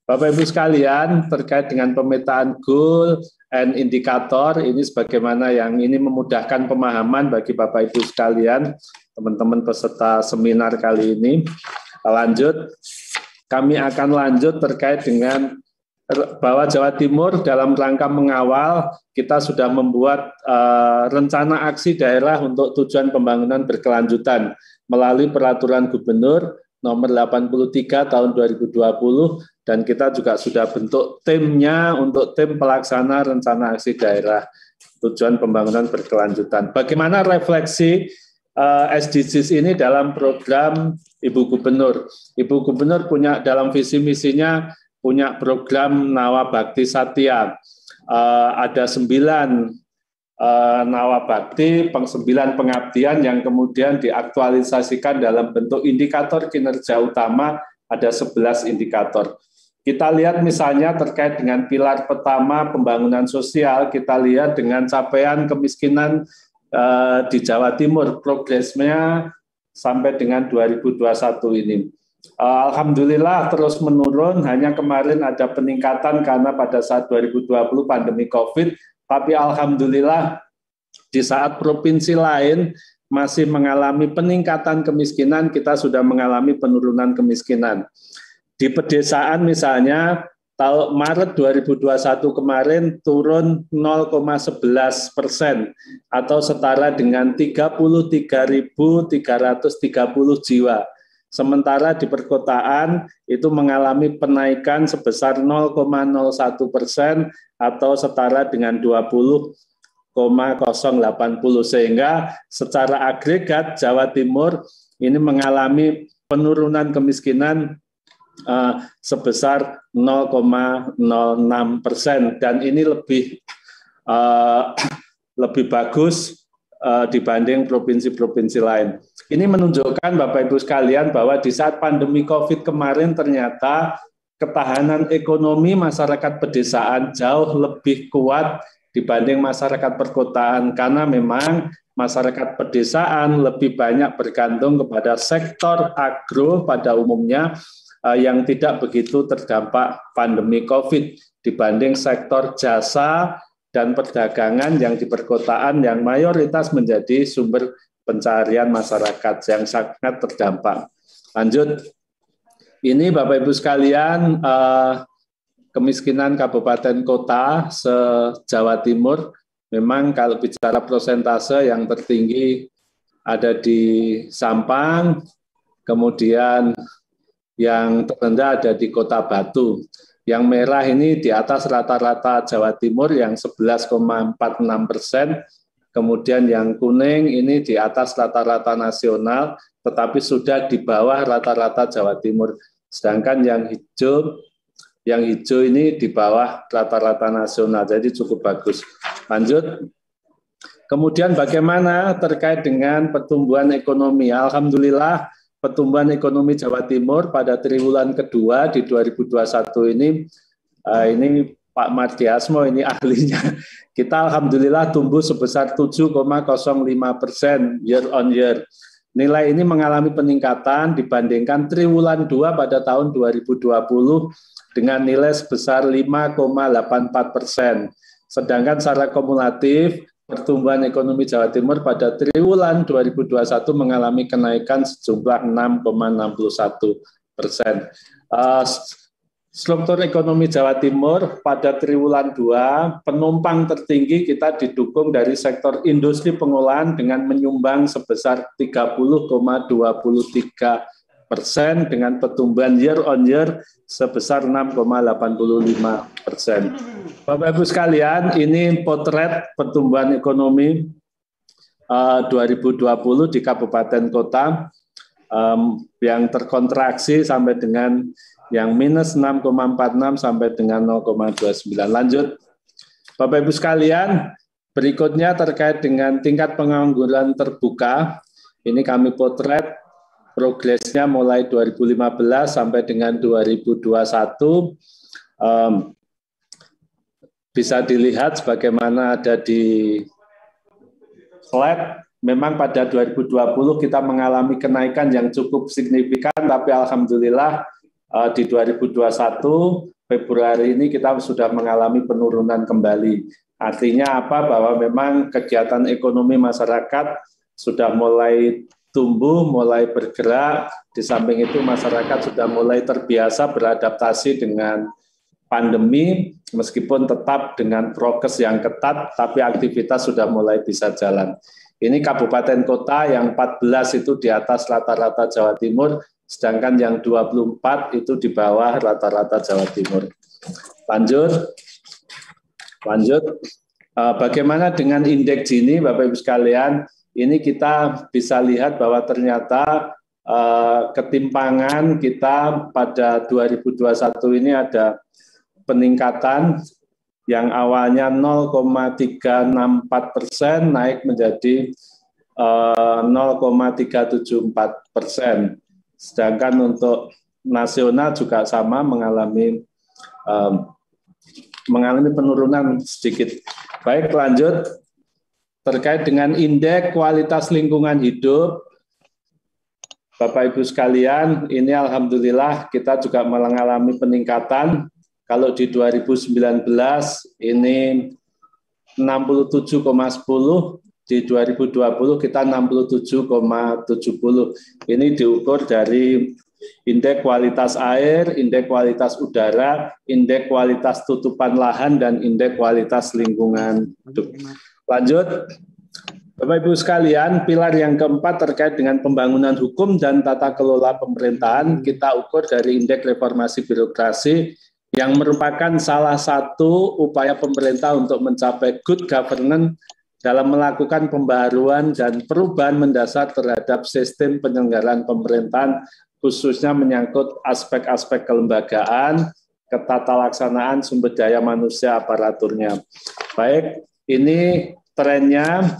Bapak Ibu sekalian, terkait dengan pemetaan goal and indikator, ini sebagaimana yang ini memudahkan pemahaman bagi Bapak Ibu sekalian, teman-teman peserta seminar kali ini. Lanjut, kami akan lanjut terkait dengan bahwa Jawa Timur dalam rangka mengawal, kita sudah membuat rencana aksi daerah untuk tujuan pembangunan berkelanjutan melalui Peraturan Gubernur nomor 83 tahun 2020, dan kita juga sudah bentuk timnya untuk tim pelaksana rencana aksi daerah tujuan pembangunan berkelanjutan. Bagaimana refleksi SDGs ini dalam program Ibu Gubernur? Ibu Gubernur punya dalam visi misinya punya program Nawabakti Satya. Ada 9 Nawabakti, 9 pengabdian yang kemudian diaktualisasikan dalam bentuk indikator kinerja utama, ada 11 indikator. Kita lihat misalnya terkait dengan pilar pertama pembangunan sosial, kita lihat dengan capaian kemiskinan di Jawa Timur, progresnya sampai dengan 2021 ini. Alhamdulillah terus menurun, hanya kemarin ada peningkatan karena pada saat 2020 pandemi COVID, tapi alhamdulillah di saat provinsi lain masih mengalami peningkatan kemiskinan, kita sudah mengalami penurunan kemiskinan. Di pedesaan misalnya, tahun Maret 2021 kemarin turun 0,11% atau setara dengan 33.330 jiwa. Sementara di perkotaan itu mengalami penaikan sebesar 0,01% atau setara dengan 20,080, sehingga secara agregat Jawa Timur ini mengalami penurunan kemiskinan sebesar 0,06%, dan ini lebih bagus dibanding provinsi-provinsi lain. Ini menunjukkan Bapak Ibu sekalian bahwa di saat pandemi COVID kemarin ternyata ketahanan ekonomi masyarakat pedesaan jauh lebih kuat dibanding masyarakat perkotaan, karena memang masyarakat pedesaan lebih banyak bergantung kepada sektor agro pada umumnya yang tidak begitu terdampak pandemi COVID dibanding sektor jasa dan perdagangan yang di perkotaan yang mayoritas menjadi sumber pencarian masyarakat yang sangat terdampak. Lanjut, ini Bapak Ibu sekalian, kemiskinan kabupaten kota se-Jawa Timur, memang kalau bicara persentase yang tertinggi ada di Sampang, kemudian yang terendah ada di Kota Batu. Yang merah ini di atas rata-rata Jawa Timur yang 11,46%, kemudian yang kuning ini di atas rata-rata nasional, tetapi sudah di bawah rata-rata Jawa Timur. Sedangkan yang hijau ini di bawah rata-rata nasional, jadi cukup bagus. Lanjut. Kemudian bagaimana terkait dengan pertumbuhan ekonomi? Alhamdulillah, pertumbuhan ekonomi Jawa Timur pada triwulan kedua di 2021 ini Pak Mardiasmo ini ahlinya. Kita alhamdulillah tumbuh sebesar 7,05% year on year. Nilai ini mengalami peningkatan dibandingkan triwulan 2 pada tahun 2020 dengan nilai sebesar 5,84%. Sedangkan secara kumulatif pertumbuhan ekonomi Jawa Timur pada triwulan 2021 mengalami kenaikan sejumlah 6,61%. Struktur ekonomi Jawa Timur pada triwulan 2, penumpang tertinggi kita didukung dari sektor industri pengolahan dengan menyumbang sebesar 30,23% dengan pertumbuhan year on year sebesar 6,85%. Bapak Ibu sekalian, ini potret pertumbuhan ekonomi 2020 di kabupaten kota yang terkontraksi sampai dengan yang minus 6,46 sampai dengan 0,29. Lanjut, Bapak Ibu sekalian, berikutnya terkait dengan tingkat pengangguran terbuka. Ini kami potret progresnya mulai 2015 sampai dengan 2021. Bisa dilihat sebagaimana ada di slide, memang pada 2020 kita mengalami kenaikan yang cukup signifikan, tapi alhamdulillah di 2021 Februari ini kita sudah mengalami penurunan kembali. Artinya apa? Bahwa memang kegiatan ekonomi masyarakat sudah mulai tumbuh, mulai bergerak. Di samping itu masyarakat sudah mulai terbiasa beradaptasi dengan pandemi, meskipun tetap dengan prokes yang ketat, tapi aktivitas sudah mulai bisa jalan. Ini kabupaten kota yang 14 itu di atas rata-rata Jawa Timur, sedangkan yang 24 itu di bawah rata-rata Jawa Timur. Lanjut. Bagaimana dengan indeks Gini, Bapak Ibu sekalian? Ini kita bisa lihat bahwa ternyata ketimpangan kita pada 2021 ini ada peningkatan yang awalnya 0,364% naik menjadi 0,374%. Sedangkan untuk nasional juga sama mengalami penurunan sedikit. Baik, lanjut. Terkait dengan indeks kualitas lingkungan hidup, Bapak Ibu sekalian, ini alhamdulillah kita juga mengalami peningkatan. Kalau di 2019 ini 67,10, di 2020 kita 67,70. Ini diukur dari indeks kualitas air, indeks kualitas udara, indeks kualitas tutupan lahan, dan indeks kualitas lingkungan hidup. Lanjut, Bapak Ibu sekalian, pilar yang keempat terkait dengan pembangunan hukum dan tata kelola pemerintahan, kita ukur dari indeks reformasi birokrasi yang merupakan salah satu upaya pemerintah untuk mencapai good governance dalam melakukan pembaharuan dan perubahan mendasar terhadap sistem penyelenggaraan pemerintahan khususnya menyangkut aspek-aspek kelembagaan, ketatalaksanaan sumber daya manusia aparaturnya. Baik, ini trennya.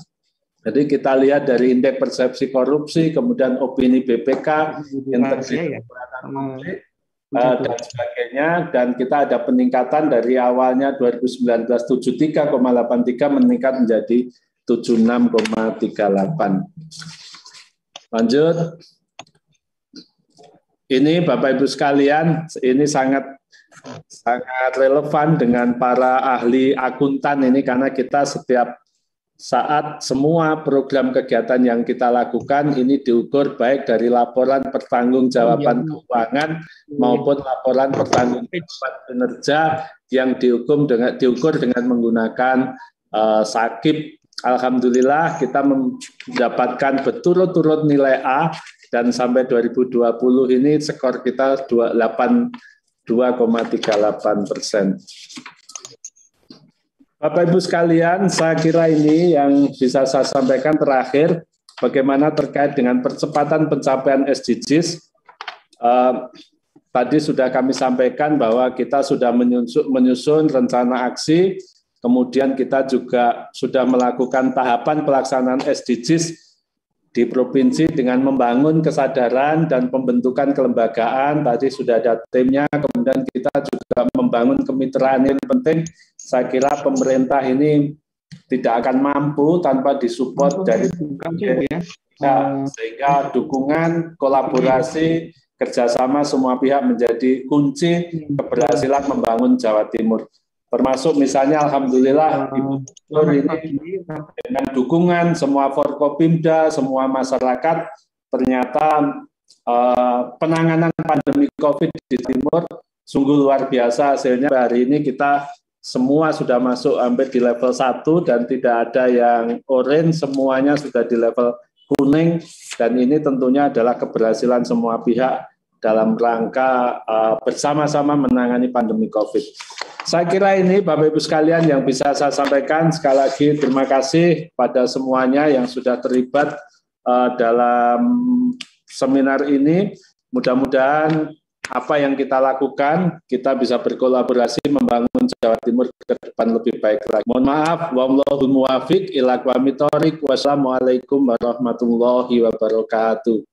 Jadi kita lihat dari indeks persepsi korupsi, kemudian opini BPK, integritas publik, dan sebagainya. Dan kita ada peningkatan dari awalnya 2019 73,83 meningkat menjadi 76,38. Lanjut. Ini Bapak Ibu sekalian, ini sangat relevan dengan para ahli akuntan ini karena kita setiap saat semua program kegiatan yang kita lakukan ini diukur baik dari laporan pertanggungjawaban keuangan maupun laporan pertanggungjawaban kinerja yang diukur dengan menggunakan SAKIP. Alhamdulillah kita mendapatkan berturut-turut nilai A dan sampai 2020 ini skor kita 2,38%. Bapak Ibu sekalian, saya kira ini yang bisa saya sampaikan terakhir, bagaimana terkait dengan percepatan pencapaian SDGs. Tadi sudah kami sampaikan bahwa kita sudah menyusun rencana aksi, kemudian kita juga sudah melakukan tahapan pelaksanaan SDGs di provinsi dengan membangun kesadaran dan pembentukan kelembagaan. Tadi sudah ada timnya, kemudian kita juga membangun kemitraan yang penting. Saya kira pemerintah ini tidak akan mampu tanpa disupport dari sehingga dukungan, kolaborasi, kerjasama semua pihak menjadi kunci keberhasilan membangun Jawa Timur. Termasuk misalnya alhamdulillah Ibu Gubernur ini dengan dukungan semua Forkopimda, semua masyarakat, ternyata penanganan pandemi COVID di Timur sungguh luar biasa hasilnya. Hari ini kita semua sudah masuk hampir di level 1 dan tidak ada yang orange, semuanya sudah di level kuning, dan ini tentunya adalah keberhasilan semua pihak dalam rangka bersama-sama menangani pandemi COVID. Saya kira ini Bapak Ibu sekalian yang bisa saya sampaikan. Sekali lagi terima kasih pada semuanya yang sudah terlibat dalam seminar ini. Mudah-mudahan apa yang kita lakukan, kita bisa berkolaborasi membangun Jawa Timur ke depan lebih baik lagi. Mohon maaf, wallahul muwaffiq ila aqwamit thoriq. Wassalamualaikum warahmatullahi wabarakatuh.